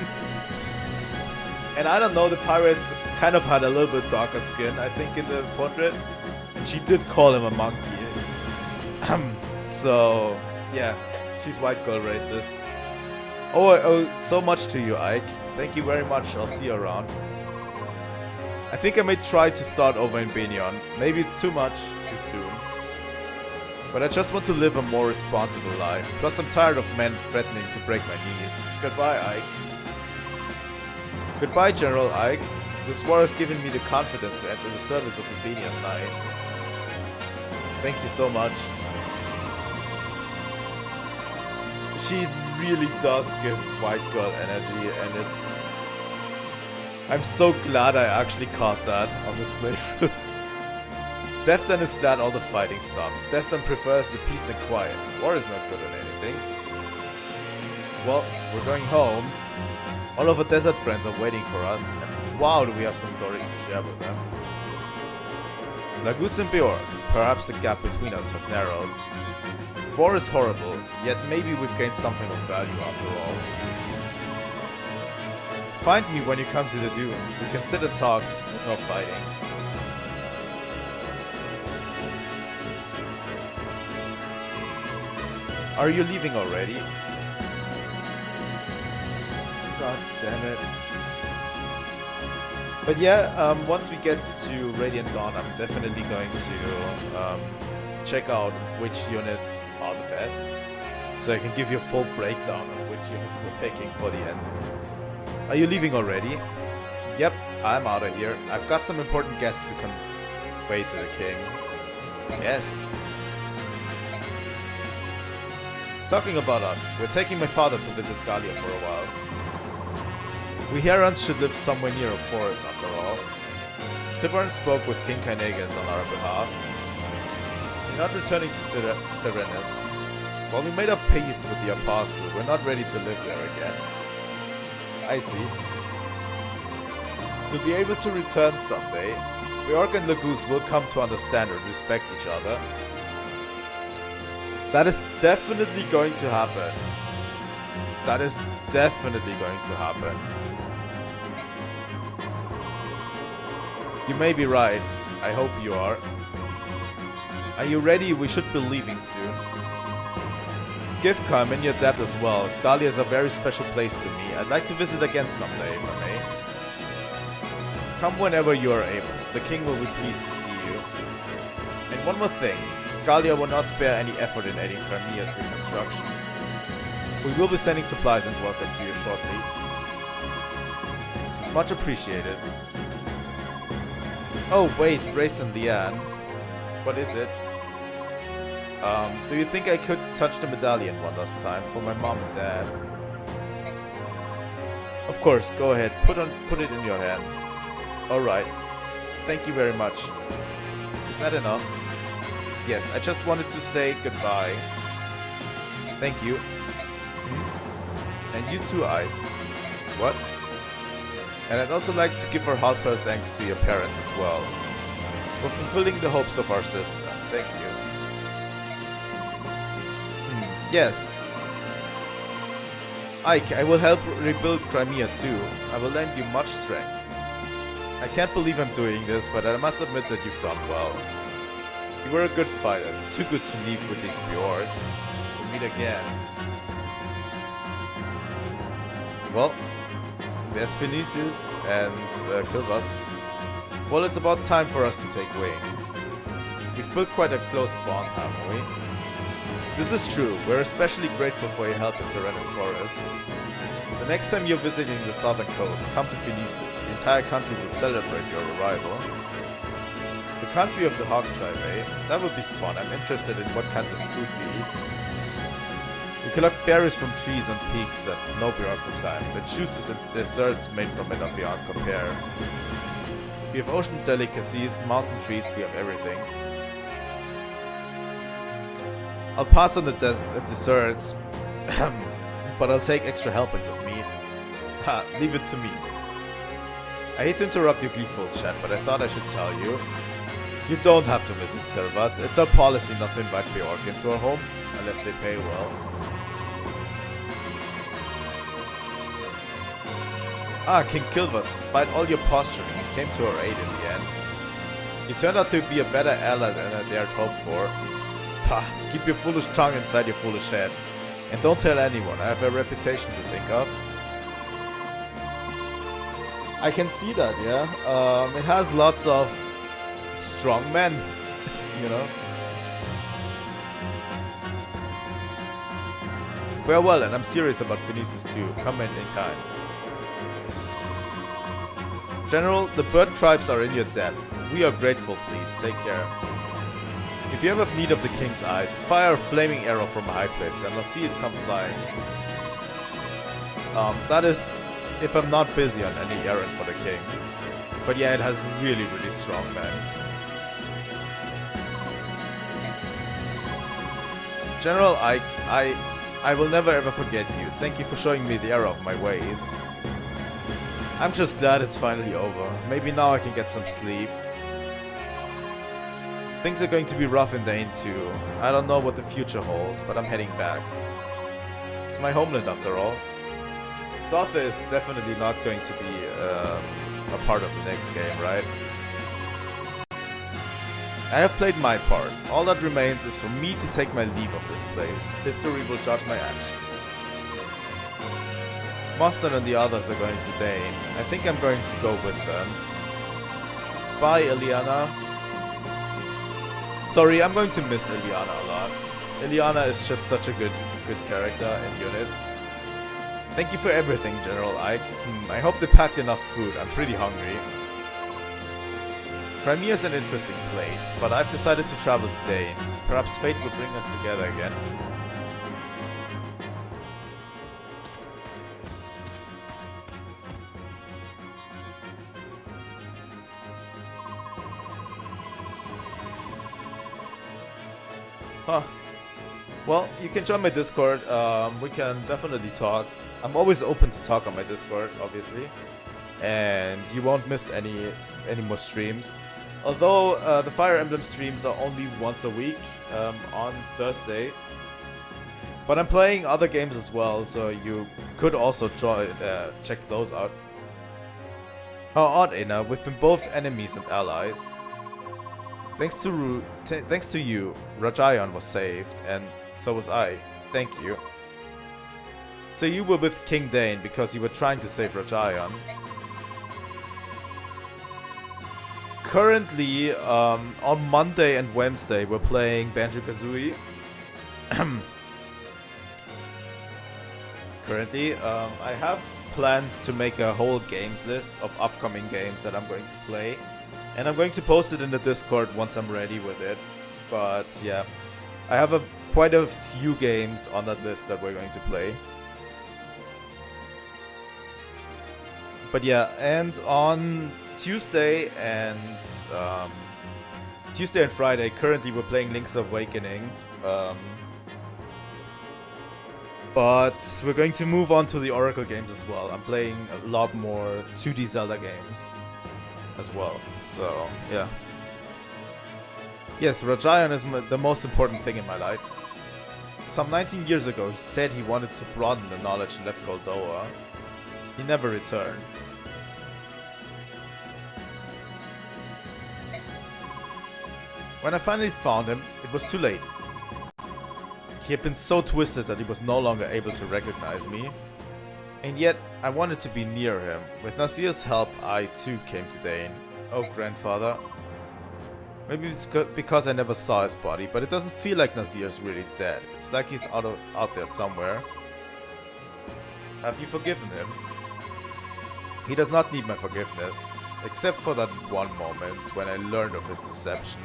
And I don't know, the pirates kind of had a little bit darker skin, I think, in the portrait. And she did call him a monkey. So, yeah, she's white girl racist. Oh, so much to you, Ike. Thank you very much. I'll see you around. I think I may try to start over in Benyon. Maybe it's too much, too soon. But I just want to live a more responsible life. Plus I'm tired of men threatening to break my knees. Goodbye, Ike. Goodbye, General Ike. This war has given me the confidence to enter the service of the Benyon Knights. Thank you so much. She really does give white girl energy, and it's... I'm so glad I actually caught that on this playthrough. Defton is glad all the fighting stopped. Defton prefers the peace and quiet. War is not good at anything. Well, we're going home. All of our desert friends are waiting for us, and wow, do we have some stories to share with them. Lagus and Bjork, perhaps the gap between us has narrowed. War is horrible, yet maybe we've gained something of value after all. Find me when you come to the dunes. We can sit and talk with no fighting. Are you leaving already? God damn it. But yeah, once we get to Radiant Dawn, I'm definitely going to check out which units are the best. So I can give you a full breakdown on which units we're taking for the end. Are you leaving already? Yep, I'm out of here. I've got some important guests to convey to the king. Guests? Talking about us, we're taking my father to visit Gallia for a while. We Herons should live somewhere near a forest after all. Tiburn spoke with King Kynegas on our behalf. We're not returning to Serenus. While we made up peace with the Apostle, we're not ready to live there again. I see. We'll be able to return someday. Bjork and Lagus will come to understand and respect each other. That is definitely going to happen. That is definitely going to happen. You may be right. I hope you are. Are you ready? We should be leaving soon. Give Carmen your debt as well. Gallia is a very special place to me. I'd like to visit again someday, if I may. Come whenever you are able. The king will be pleased to see you. And one more thing. Gallia will not spare any effort in aiding Crimea's reconstruction. We will be sending supplies and workers to you shortly. This is much appreciated. Oh wait, Grace and Leanne. What is it? Do you think I could touch the medallion one last time for my mom and dad? Of course, go ahead. Put it in your hand. Alright. Thank you very much. Is that enough? Yes, I just wanted to say goodbye. Thank you. And you too, Ike. What? And I'd also like to give our heartfelt thanks to your parents as well. For fulfilling the hopes of our sister. Thank you. Yes. Ike, I will help rebuild Crimea too. I will lend you much strength. I can't believe I'm doing this, but I must admit that you've done well. You were a good fighter, too good to meet with these Bjork. We'll meet again. Well, there's Phoenicius and Kilvas. Well, it's about time for us to take wing. We've built quite a close bond, haven't we? This is true. We're especially grateful for your help in Serenus Forest. The next time you're visiting the southern coast, come to Phoenicius. The entire country will celebrate your arrival. The country of the Hawk tribe, eh? That would be fun. I'm interested in what kinds of food we eat. We collect berries from trees on peaks that no Bjork will climb. The juices and desserts made from it are beyond compare. We have ocean delicacies, mountain treats, we have everything. I'll pass on the desserts, but I'll take extra helpings of meat. Ha, leave it to me. I hate to interrupt your gleeful chat, but I thought I should tell you. You don't have to visit Kilvas. It's our policy not to invite Bjork into our home, unless they pay well. Ah, King Kilvas, despite all your posturing, you came to our aid in the end. You turned out to be a better ally than I dared hope for. Pah, keep your foolish tongue inside your foolish head. And don't tell anyone, I have a reputation to think of. I can see that, yeah. It has lots of strong men, you know. Farewell, and I'm serious about Phoenices too. Come in time. General, the bird tribes are in your debt. We are grateful, please. Take care. If you ever have need of the king's eyes, fire a flaming arrow from a high place and I'll see it come flying. That is if I'm not busy on any errand for the king. But yeah, it has really, really strong men. General Ike, I will never ever forget you. Thank you for showing me the error of my ways. I'm just glad it's finally over. Maybe now I can get some sleep. Things are going to be rough in Dane too. I don't know what the future holds, but I'm heading back. It's my homeland after all. Sotha is definitely not going to be a part of the next game, right? I have played my part. All that remains is for me to take my leave of this place. History will judge my actions. Mustard and the others are going to Dane. I think I'm going to go with them. Bye, Ileana. Sorry, I'm going to miss Ileana a lot. Ileana is just such a good character and unit. Thank you for everything, General Ike. I hope they packed enough food. I'm pretty hungry. Crimea is an interesting place, but I've decided to travel today. Perhaps fate will bring us together again. Huh. Well, you can join my Discord. We can definitely talk. I'm always open to talk on my Discord, obviously. And you won't miss any more streams. Although the Fire Emblem streams are only once a week on Thursday. But I'm playing other games as well, so you could also check those out. How odd, Aina. We've been both enemies and allies. Thanks to you, Rajayan was saved, and so was I. Thank you. So you were with King Dane because you were trying to save Rajayan. Currently, on Monday and Wednesday, we're playing Banjo-Kazooie. Currently, I have plans to make a whole games list of upcoming games that I'm going to play. And I'm going to post it in the Discord once I'm ready with it. But yeah, I have quite a few games on that list that we're going to play. But yeah, and on Tuesday and Friday, currently we're playing Link's Awakening. But we're going to move on to the Oracle games as well. I'm playing a lot more 2D Zelda games as well. So, yeah. Yes, Rajayan is the most important thing in my life. Some 19 years ago, he said he wanted to broaden the knowledge and left Goldoa. He never returned. When I finally found him, it was too late. He had been so twisted that he was no longer able to recognize me. And yet, I wanted to be near him. With Nasir's help, I too came to Dane. Oh, grandfather. Maybe it's because I never saw his body, but it doesn't feel like Nasir's really dead. It's like he's out there somewhere. Have you forgiven him? He does not need my forgiveness, except for that one moment when I learned of his deception.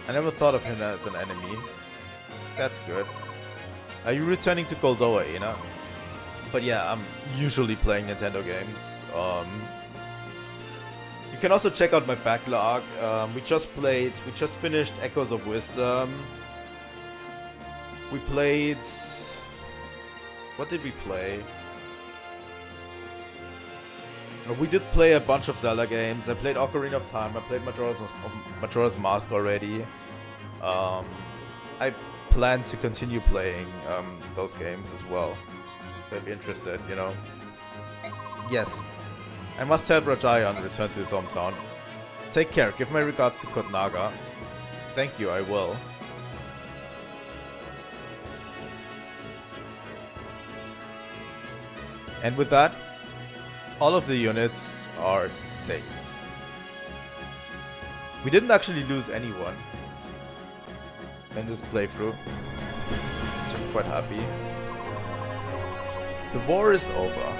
I never thought of him as an enemy. That's good. Are you returning to Goldoa, Ina? But yeah, I'm usually playing Nintendo games. You can also check out my backlog. We just finished Echoes of Wisdom. We played... What did we play? We did play a bunch of Zelda games. I played Ocarina of Time. I played Majora's Mask already. I plan to continue playing those games as well. If you're interested, you know. Yes. I must help Rajayan return to his hometown. Take care. Give my regards to Kurt Naga. Thank you, I will. And with that, All of the units are safe. We didn't actually lose anyone in this playthrough, which I'm quite happy. The war is over.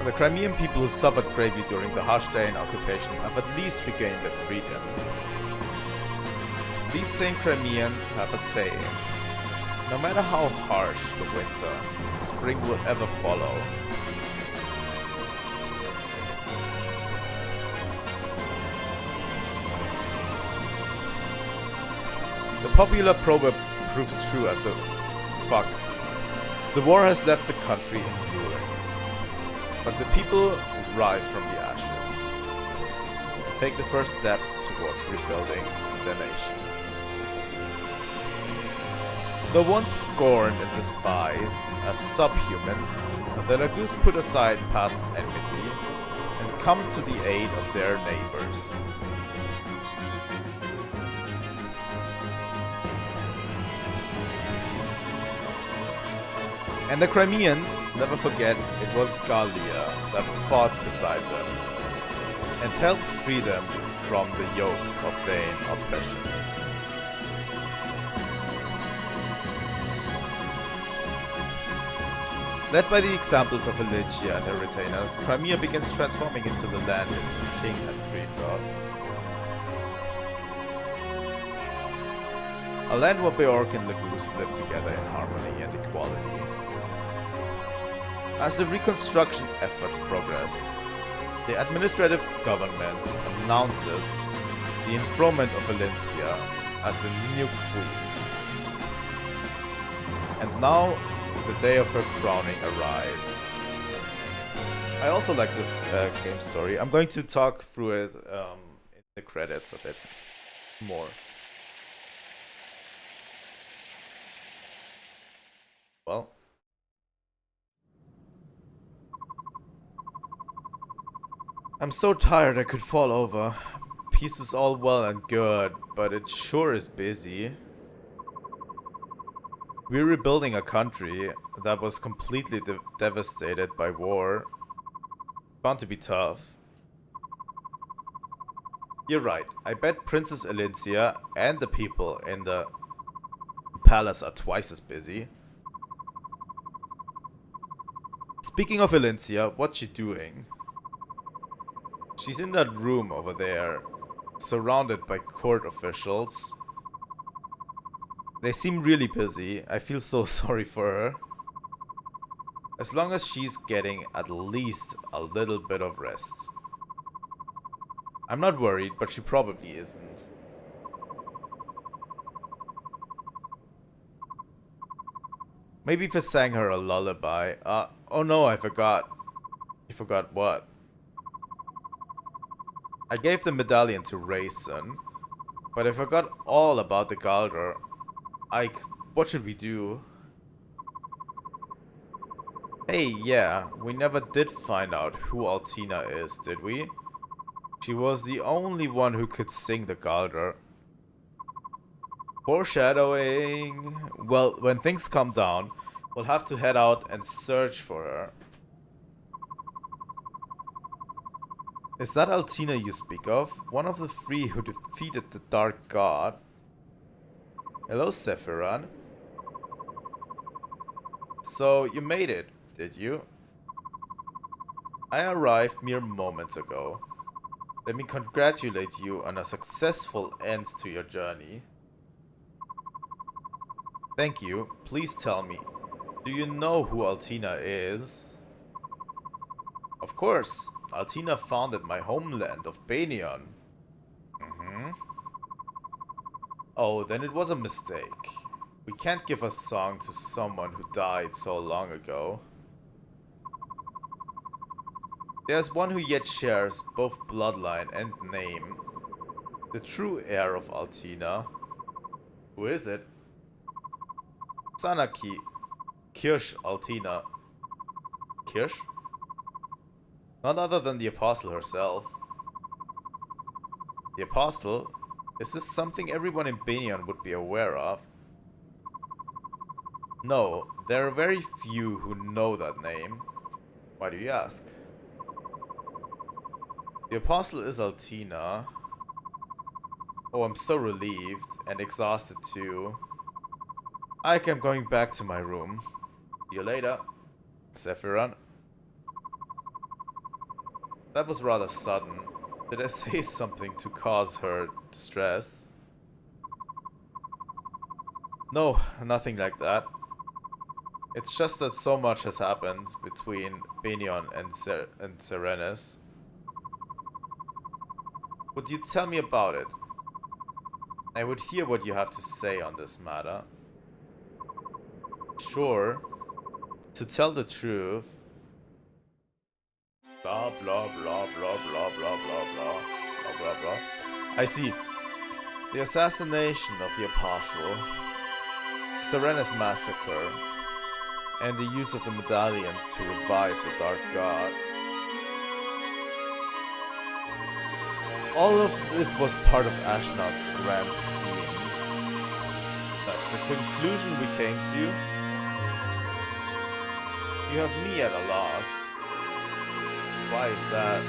The Crimean people who suffered gravely during the harsh Dacian occupation have at least regained their freedom. These same Crimeans have a say. No matter how harsh the winter, spring will ever follow. The popular proverb proves true as the fuck. The war has left the country in ruins, but the people rise from the ashes and take the first step towards rebuilding their nation. Though once scorned and despised as subhumans, the Lagus put aside past enmity and come to the aid of their neighbors. And the Crimeans, never forget, it was Gallia that fought beside them and helped free them from the yoke of Dacian oppression. Led by the examples of Elysia and her retainers, Crimea begins transforming into the land its king had dreamed of. A land where Beork and Lagus live together in harmony and equality. As the reconstruction efforts progress, the administrative government announces the enthronement of Elysia as the new queen. And now, the day of her crowning arrives. I also like this game story. I'm going to talk through it in the credits a bit more. Well. I'm so tired I could fall over. Peace is all well and good, but it sure is busy. We're rebuilding a country that was completely devastated by war. Bound to be tough. You're right. I bet Princess Elysia and the people in the palace are twice as busy. Speaking of Elysia, what's she doing? She's in that room over there, surrounded by court officials. They seem really busy. I feel so sorry for her. As long as she's getting at least a little bit of rest. I'm not worried, but she probably isn't. Maybe if I sang her a lullaby. Oh no, I forgot. You forgot what? I gave the medallion to Raisin, but I forgot all about the Galdor. What should we do? Hey, yeah, we never did find out who Altina is, did we? She was the only one who could sing the Galdor. Foreshadowing. Well, when things calm down, we'll have to head out and search for her. Is that Altina you speak of? One of the three who defeated the Dark God? Hello, Sephiron. So, you made it, did you? I arrived mere moments ago. Let me congratulate you on a successful end to your journey. Thank you. Please tell me, do you know who Altina is? Of course. Altina founded my homeland of Banion. Oh, then it was a mistake. We can't give a song to someone who died so long ago. There's one who yet shares both bloodline and name. The true heir of Altina. Who is it? Sanaki Kirsch Altina. Kirsch? None other than the Apostle herself. The Apostle? Is this something everyone in Banion would be aware of? No, there are very few who know that name. Why do you ask? The apostle is Altina. Oh, I'm so relieved and exhausted too. I'm going back to my room. See you later, Sephiron. That was rather sudden. Did I say something to cause her distress? No, nothing like that. It's just that so much has happened between Benion and Serenis. Would you tell me about it? I would hear what you have to say on this matter. Sure. To tell the truth. Blah blah blah blah blah blah blah blah blah blah blah. I see. The assassination of the Apostle, Serena's massacre, and the use of the medallion to revive the Dark God. All of it was part of Ashnod's grand scheme. That's the conclusion we came to. You have me at a loss. Why is that?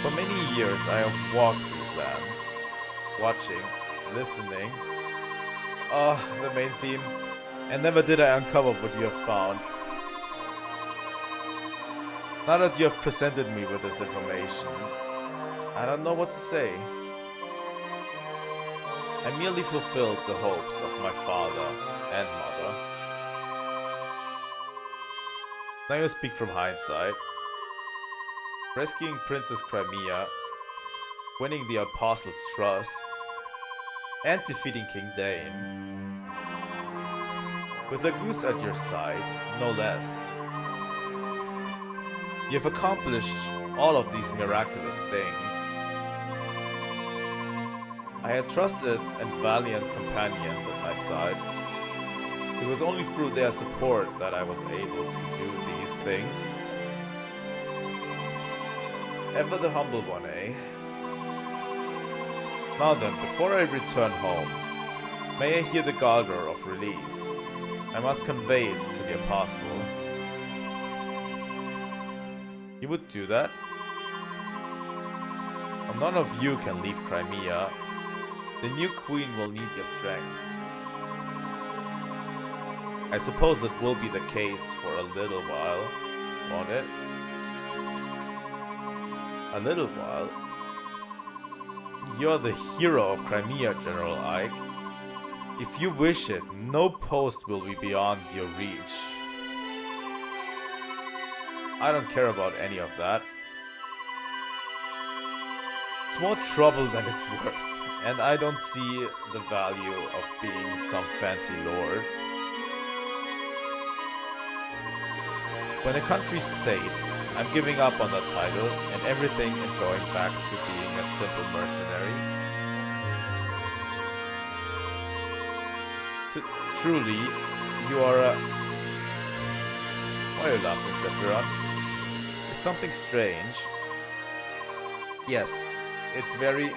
For many years I have walked these lands, watching, listening. The main theme. And never did I uncover what you have found. Now that you have presented me with this information, I don't know what to say. I merely fulfilled the hopes of my father and mother. Now you speak from hindsight. Rescuing Princess Crimea, winning the Apostle's trust, and defeating King Dane. With a goose at your side, no less. You have accomplished all of these miraculous things. I had trusted and valiant companions at my side. It was only through their support that I was able to do these things. Ever the humble one, eh? Now then, before I return home, may I hear the Galgar of release. I must convey it to the Apostle. You would do that? Well, none of you can leave Crimea. The new queen will need your strength. I suppose that will be the case for a little while, won't it? A little while? You're the hero of Crimea, General Ike. If you wish it, no post will be beyond your reach. I don't care about any of that. It's more trouble than it's worth, and I don't see the value of being some fancy lord. When a country's safe, I'm giving up on that title and everything and going back to being a simple mercenary. Truly, you are a... Why are you laughing, Sephiron? Is something strange? Yes, it's very...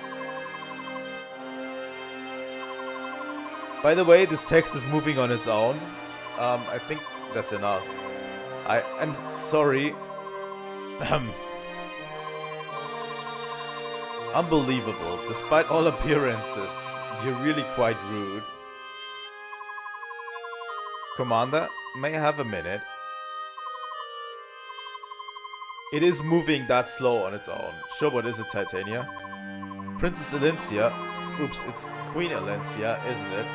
By the way, this text is moving on its own. I think that's enough. I'm sorry. Unbelievable. Despite all appearances, you're really quite rude. Commander, may I have a minute? It is moving that slow on its own. Sure, what is it, Titania? Princess Alencia. Oops, it's Queen Alencia, isn't it?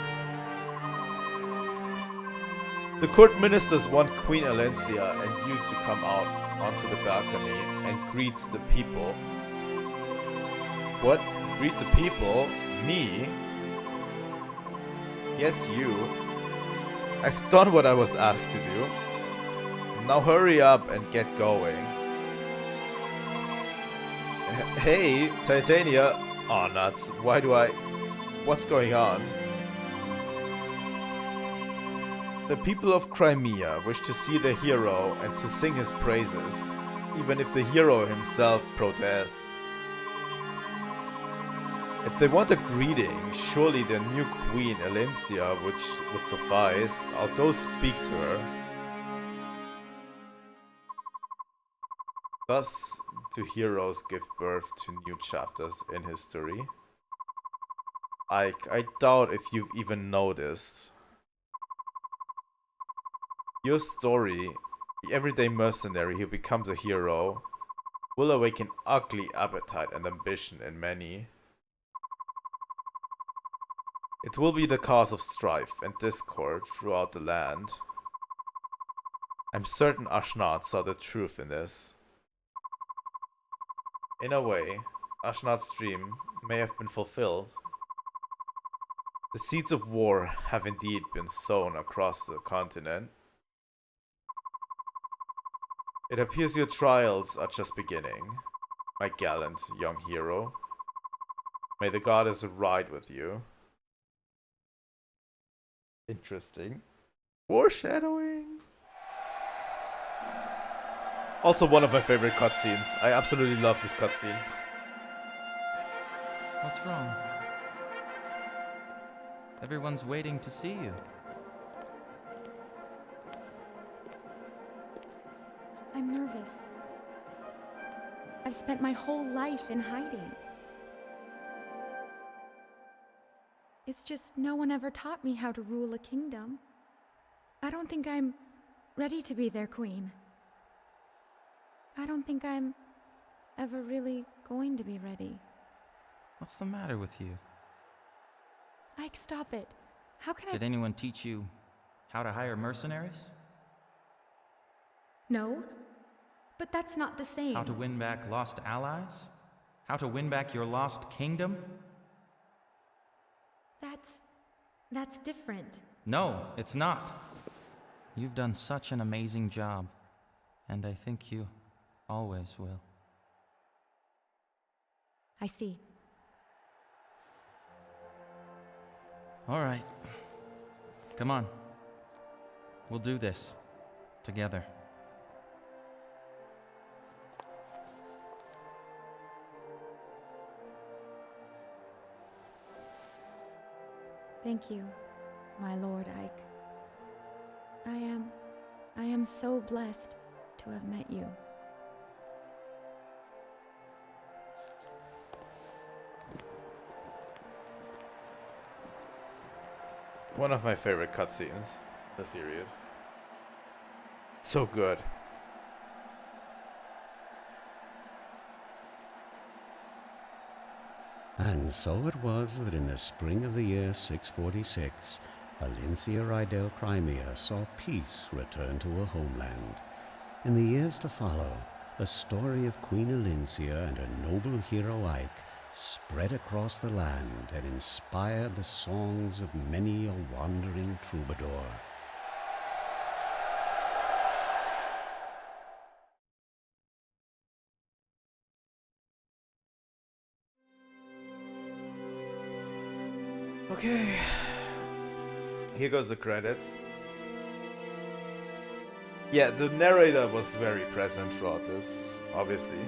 The court ministers want Queen Alencia and you to come out onto the balcony and greet the people. What? Greet the people? Me? Yes, you. I've done what I was asked to do. Now hurry up and get going. Hey, Titania. Aw, nuts. Why do I... What's going on? The people of Crimea wish to see the hero and to sing his praises, even if the hero himself protests. If they want a greeting, surely their new queen, Elincia, which would suffice. I'll go speak to her. Thus, do heroes give birth to new chapters in history? I doubt if you've even noticed. Your story, the everyday mercenary who becomes a hero, will awaken ugly appetite and ambition in many. It will be the cause of strife and discord throughout the land. I'm certain Ashnat saw the truth in this. In a way, Ashnat's dream may have been fulfilled. The seeds of war have indeed been sown across the continent. It appears your trials are just beginning, my gallant young hero. May the goddess ride with you. Interesting. Foreshadowing. Also one of my favorite cutscenes. I absolutely love this cutscene. What's wrong? Everyone's waiting to see you. I'm nervous. I've spent my whole life in hiding. It's just no one ever taught me how to rule a kingdom. I don't think I'm ready to be their queen. I don't think I'm ever really going to be ready. What's the matter with you? Ike, stop it. How can Did anyone teach you how to hire mercenaries? No, but that's not the same. How to win back lost allies? How to win back your lost kingdom? That's different. No, it's not. You've done such an amazing job, and I think you always will. I see. All right. Come on. We'll do this. Together. Thank you, my Lord Ike. I am so blessed to have met you. One of my favorite cutscenes in the series. So good. And so it was that in the spring of the year 646, Elincia Rydell Crimea saw peace return to her homeland. In the years to follow, the story of Queen Elincia and her noble hero Ike spread across the land and inspired the songs of many a wandering troubadour. Okay. Here goes the credits. Yeah, the narrator was very present throughout this, obviously.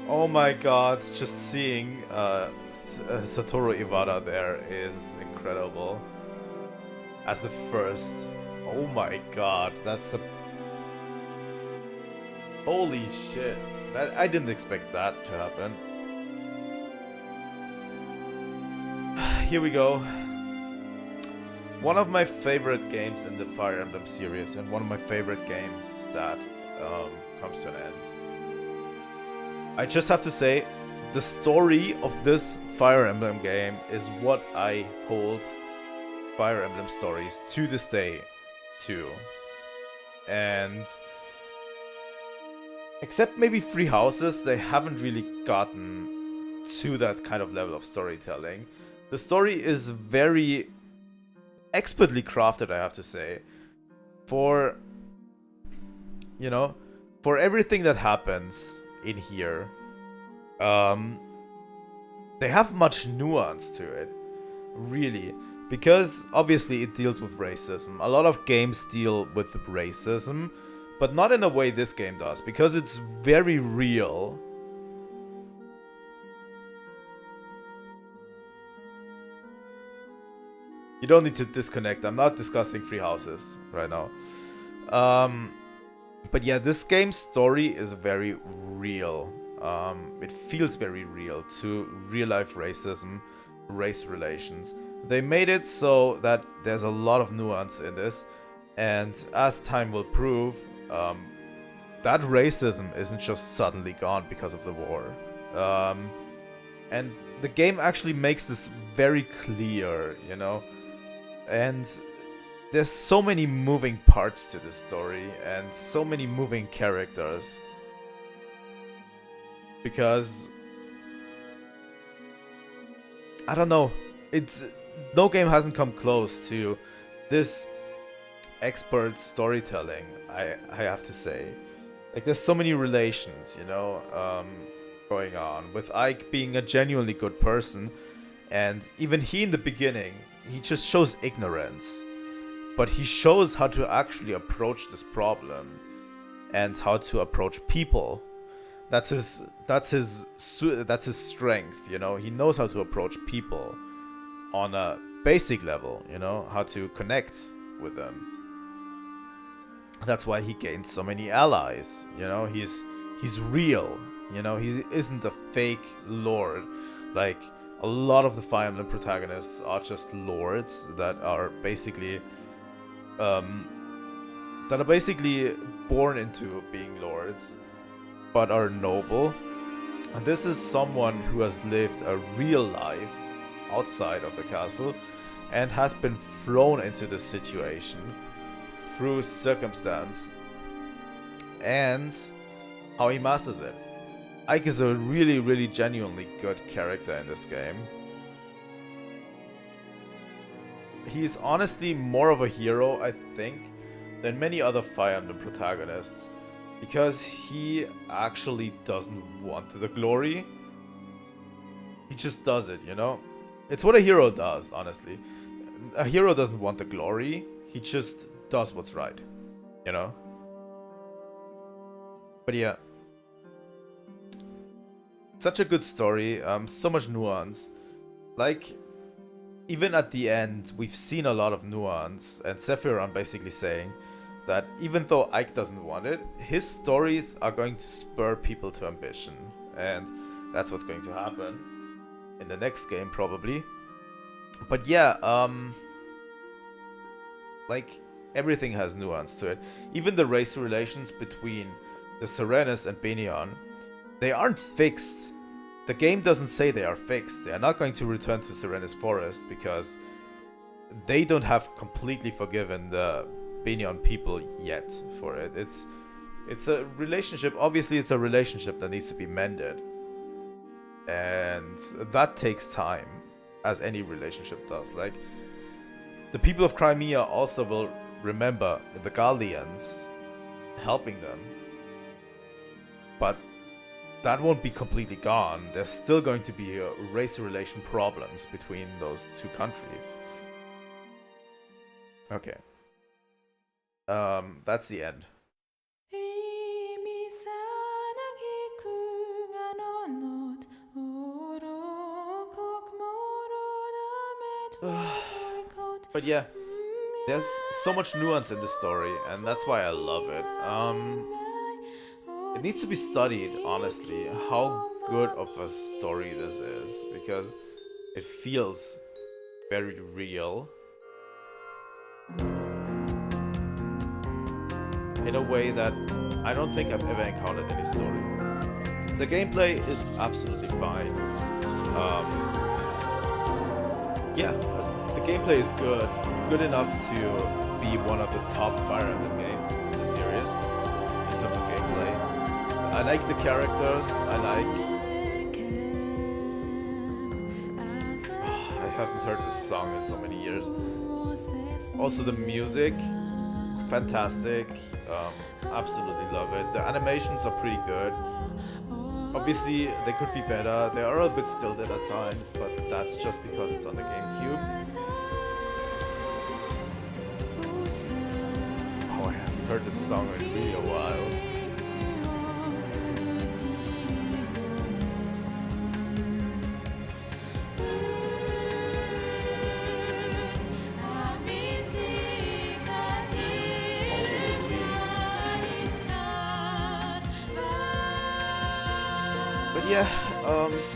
Oh my god, just seeing Satoru Iwata there is incredible. As the first. Oh my god, that's a... Holy shit. I didn't expect that to happen. Here we go. One of my favorite games in the Fire Emblem series, and one of my favorite games that comes to an end. I just have to say, the story of this Fire Emblem game is what I hold Fire Emblem stories to this day to. And except maybe Three Houses, they haven't really gotten to that kind of level of storytelling. The story is very expertly crafted, I have to say. For, you know, for everything that happens in here, they have much nuance to it, really, because obviously it deals with racism. A lot of games deal with racism, but not in a way this game does, because it's very real. You don't need to disconnect. I'm not discussing Free Houses right now. But yeah, this game's story is very real. It feels very real to real-life racism, race relations. They made it so that there's a lot of nuance in this, and as time will prove, that racism isn't just suddenly gone because of the war. And the game actually makes this very clear, you know? And there's so many moving parts to the story, and so many moving characters. Because I don't know, no game hasn't come close to this expert storytelling, I have to say. Like, there's so many relations, you know, going on, with Ike being a genuinely good person, and even he in the beginning, he just shows ignorance, but he shows how to actually approach this problem and how to approach people. That's his strength, you know. He knows how to approach people on a basic level, you know, how to connect with them. That's why he gains so many allies, you know. He's real, you know. He isn't a fake lord. Like, a lot of the Fire Emblem protagonists are just lords that are basically born into being lords, but are noble. And this is someone who has lived a real life outside of the castle and has been thrown into this situation through circumstance, and how he masters it. Ike is a really, really genuinely good character in this game. He's honestly more of a hero, I think, than many other Fire Emblem protagonists, because he actually doesn't want the glory. He just does it, you know? It's what a hero does, honestly. A hero doesn't want the glory, he just does what's right, you know? But yeah. Such a good story, so much nuance. Like, even at the end, we've seen a lot of nuance, and Sephiroth basically saying that even though Ike doesn't want it, his stories are going to spur people to ambition. And that's what's going to happen in the next game, probably. But yeah, like, everything has nuance to it. Even the race relations between the Serenis and Benion, they aren't fixed. The game doesn't say they are fixed. They are not going to return to Serenis Forest because they don't have completely forgiven the Benion people yet for it. It's a relationship. Obviously, it's a relationship that needs to be mended, and that takes time, as any relationship does. Like, the people of Crimea also will remember the Guardians helping them, but that won't be completely gone. There's still going to be race relation problems between those two countries. Okay. That's the end. But yeah, there's so much nuance in the story, and that's why I love it. It needs to be studied, honestly, how good of a story this is, because it feels very real in a way that I don't think I've ever encountered any story. The gameplay is absolutely fine. Yeah, the gameplay is good enough to be one of the top Fire Emblem games in the series in terms of gameplay. I like the characters. I haven't heard this song in so many years. Also, the music, fantastic. Absolutely love it. The animations are pretty good. Obviously, they could be better. They are a bit stilted at times, but that's just because it's on the GameCube. Oh, I haven't heard this song in really a while. yeah,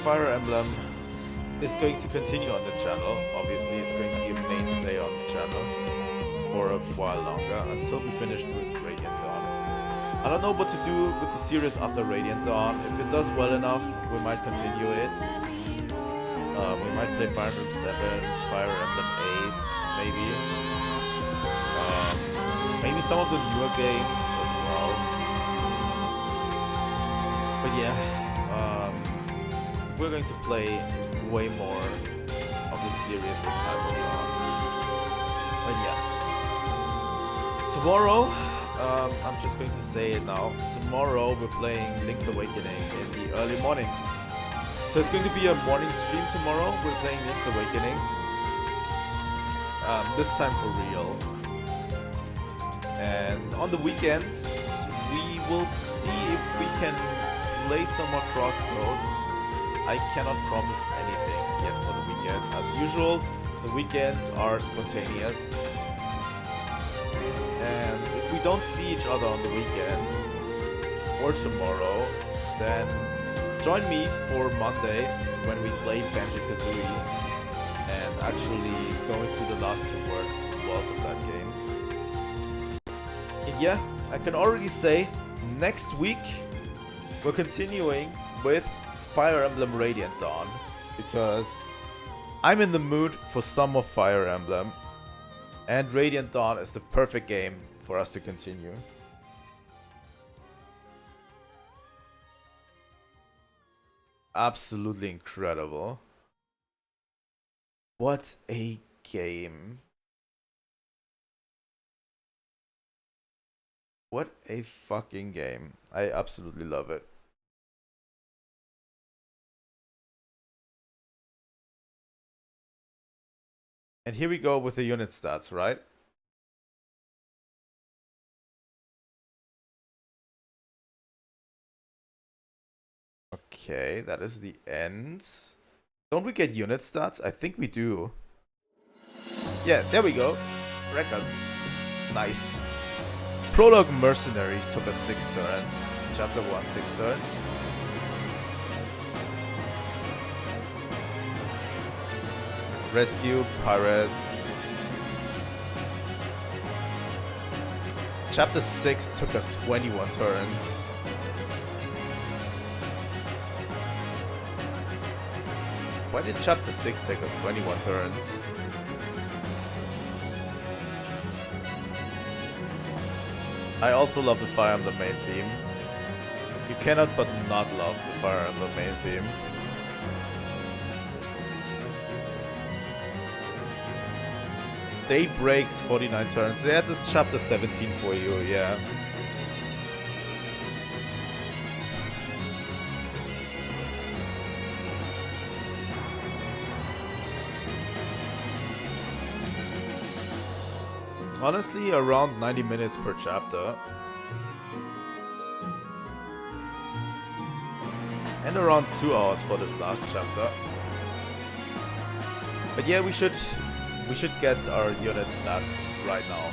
Fire Emblem is going to continue on the channel. Obviously, it's going to be a mainstay on the channel for a while longer until we finish with Radiant Dawn. I don't know what to do with the series after Radiant Dawn. If it does well enough, we might continue it. We might play Fire Emblem 7, Fire Emblem 8, maybe. Maybe some of the newer games as well. But yeah, we're going to play way more of the series as time goes on. But yeah. Tomorrow, I'm just going to say it now. Tomorrow we're playing Link's Awakening in the early morning. So it's going to be a morning stream tomorrow. We're playing Link's Awakening. This time for real. And on the weekends, we will see if we can play some more crosscode. I cannot promise anything yet for the weekend. As usual, the weekends are spontaneous. And if we don't see each other on the weekend or tomorrow, then join me for Monday when we play Banjo-Kazooie and actually go into the last two worlds of that game. And yeah, I can already say next week we're continuing with Fire Emblem Radiant Dawn because I'm in the mood for some of Fire Emblem and Radiant Dawn is the perfect game for us to continue. Absolutely incredible. What a game. What a fucking game. I absolutely love it. And here we go with the unit stats, right? Okay, that is the end. Don't we get unit stats? I think we do. Yeah, there we go. Records. Nice. Prologue Mercenaries took us 6 turns. Chapter 1, 6 turns. Rescue, Pirates. Chapter 6 took us 21 turns. Why did Chapter 6 take us 21 turns? I also love the Fire Emblem main theme. You cannot but not love the Fire Emblem main theme. Day breaks 49 turns. Yeah, that's chapter 17 for you, yeah. Honestly, around 90 minutes per chapter. And around 2 hours for this last chapter. But yeah, we should get our unit stats right now.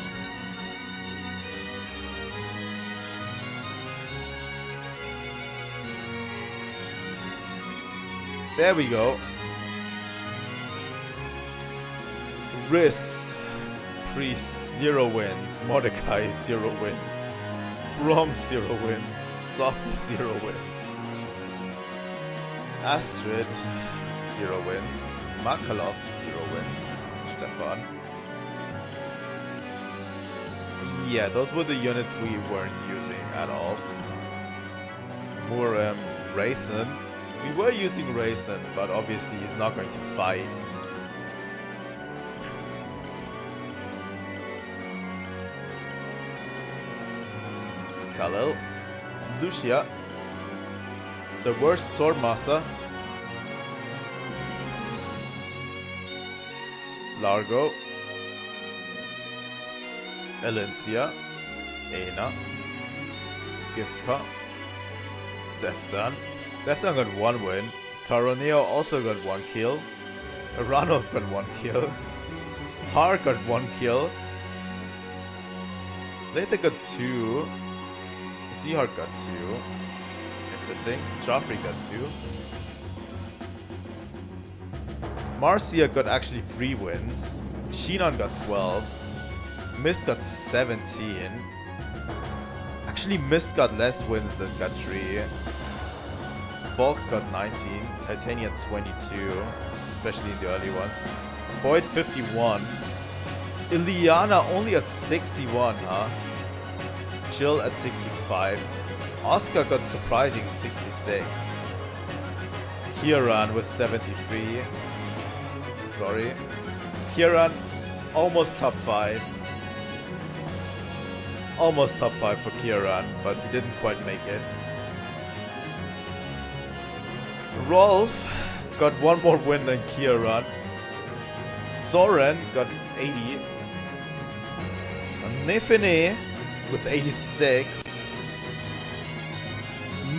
There we go. Riss, Priest, 0 wins. Mordecai, 0 wins. Brom, 0 wins. Sophie, 0 wins. Astrid, 0 wins. Makalov, 0 wins. Stefan. Yeah, those were the units we weren't using at all. More Raisin. We were using Raisin, but obviously he's not going to fight. Khalil. Lucia. The worst Swordmaster. Largo. Elencia. Aina. Gifka. Deftan. Deftan got 1 win. Taroneo also got 1 kill. Aranov got 1 kill. Har got 1 kill. Latha got 2. Seahawk got 2. And interesting. Joffrey got 2. Marcia got actually 3 wins. Shinon got 12. Mist got 17. Actually, Mist got less wins than got 3. Bulk got 19. Titania 22, especially in the early ones. Boyd 51. Ileana only at 61, huh? Jill at 65. Oscar got surprising 66. Kieran with 73. Sorry. Kieran almost top 5. Almost top 5 for Kieran, but he didn't quite make it. Rolf got 1 more win than Kieran. Soren got 80. Nefene with 86.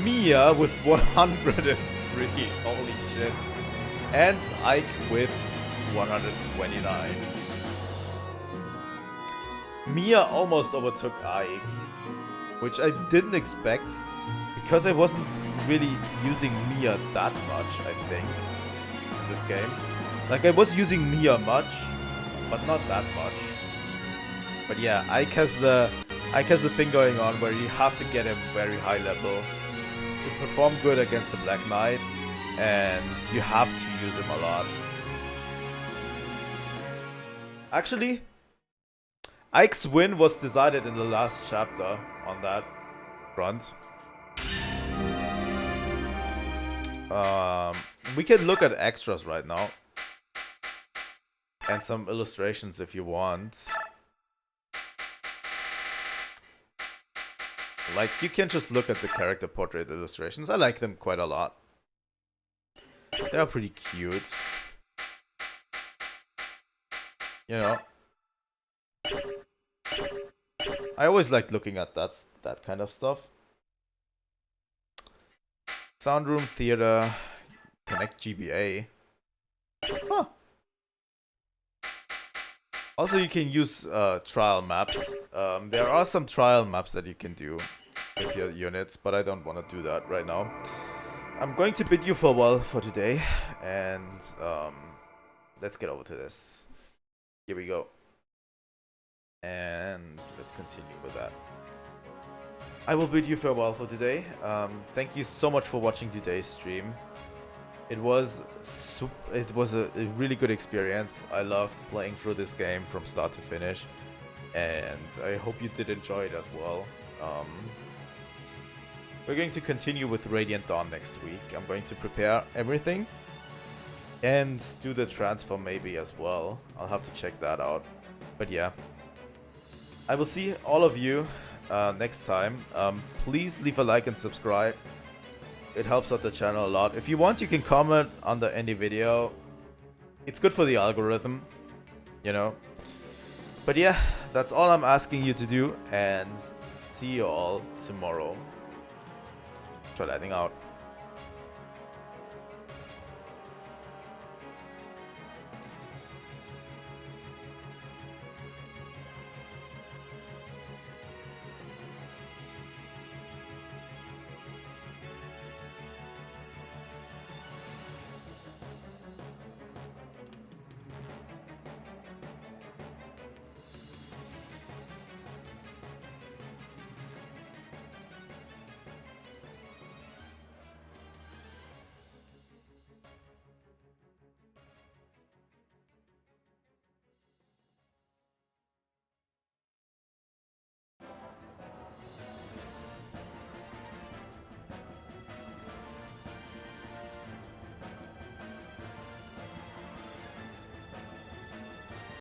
Mia with 103. Holy shit. And Ike with 129. Mia almost overtook Ike, which I didn't expect because I wasn't really using Mia that much, I think, in this game. Like, I was using Mia much, but not that much. But yeah, Ike has the thing going on where you have to get him very high level to perform good against the Black Knight, and you have to use him a lot. Actually, Ike's win was decided in the last chapter on that front. We can look at extras right now. And some illustrations if you want. Like, you can just look at the character portrait illustrations. I like them quite a lot. They are pretty cute. You know. I always like looking at that kind of stuff. Sound room, theater, connect GBA. Huh. Also, you can use trial maps. There are some trial maps that you can do with your units, but I don't want to do that right now. I'm going to bid you farewell for today, and let's get over to this. Here we go. And let's continue with that. I will bid you farewell for today. Thank you so much for watching today's stream. It was a really good experience. I loved playing through this game from start to finish, and I hope you did enjoy it as well. We're going to continue with Radiant Dawn next week. I'm going to prepare everything and do the transfer maybe as well. I'll have to check that out. But yeah, I will see all of you next time. Please leave a like and subscribe. It helps out the channel a lot. If you want, you can comment under any video. It's good for the algorithm, you know. But yeah, that's all I'm asking you to do, and see you all tomorrow. Trilightning out.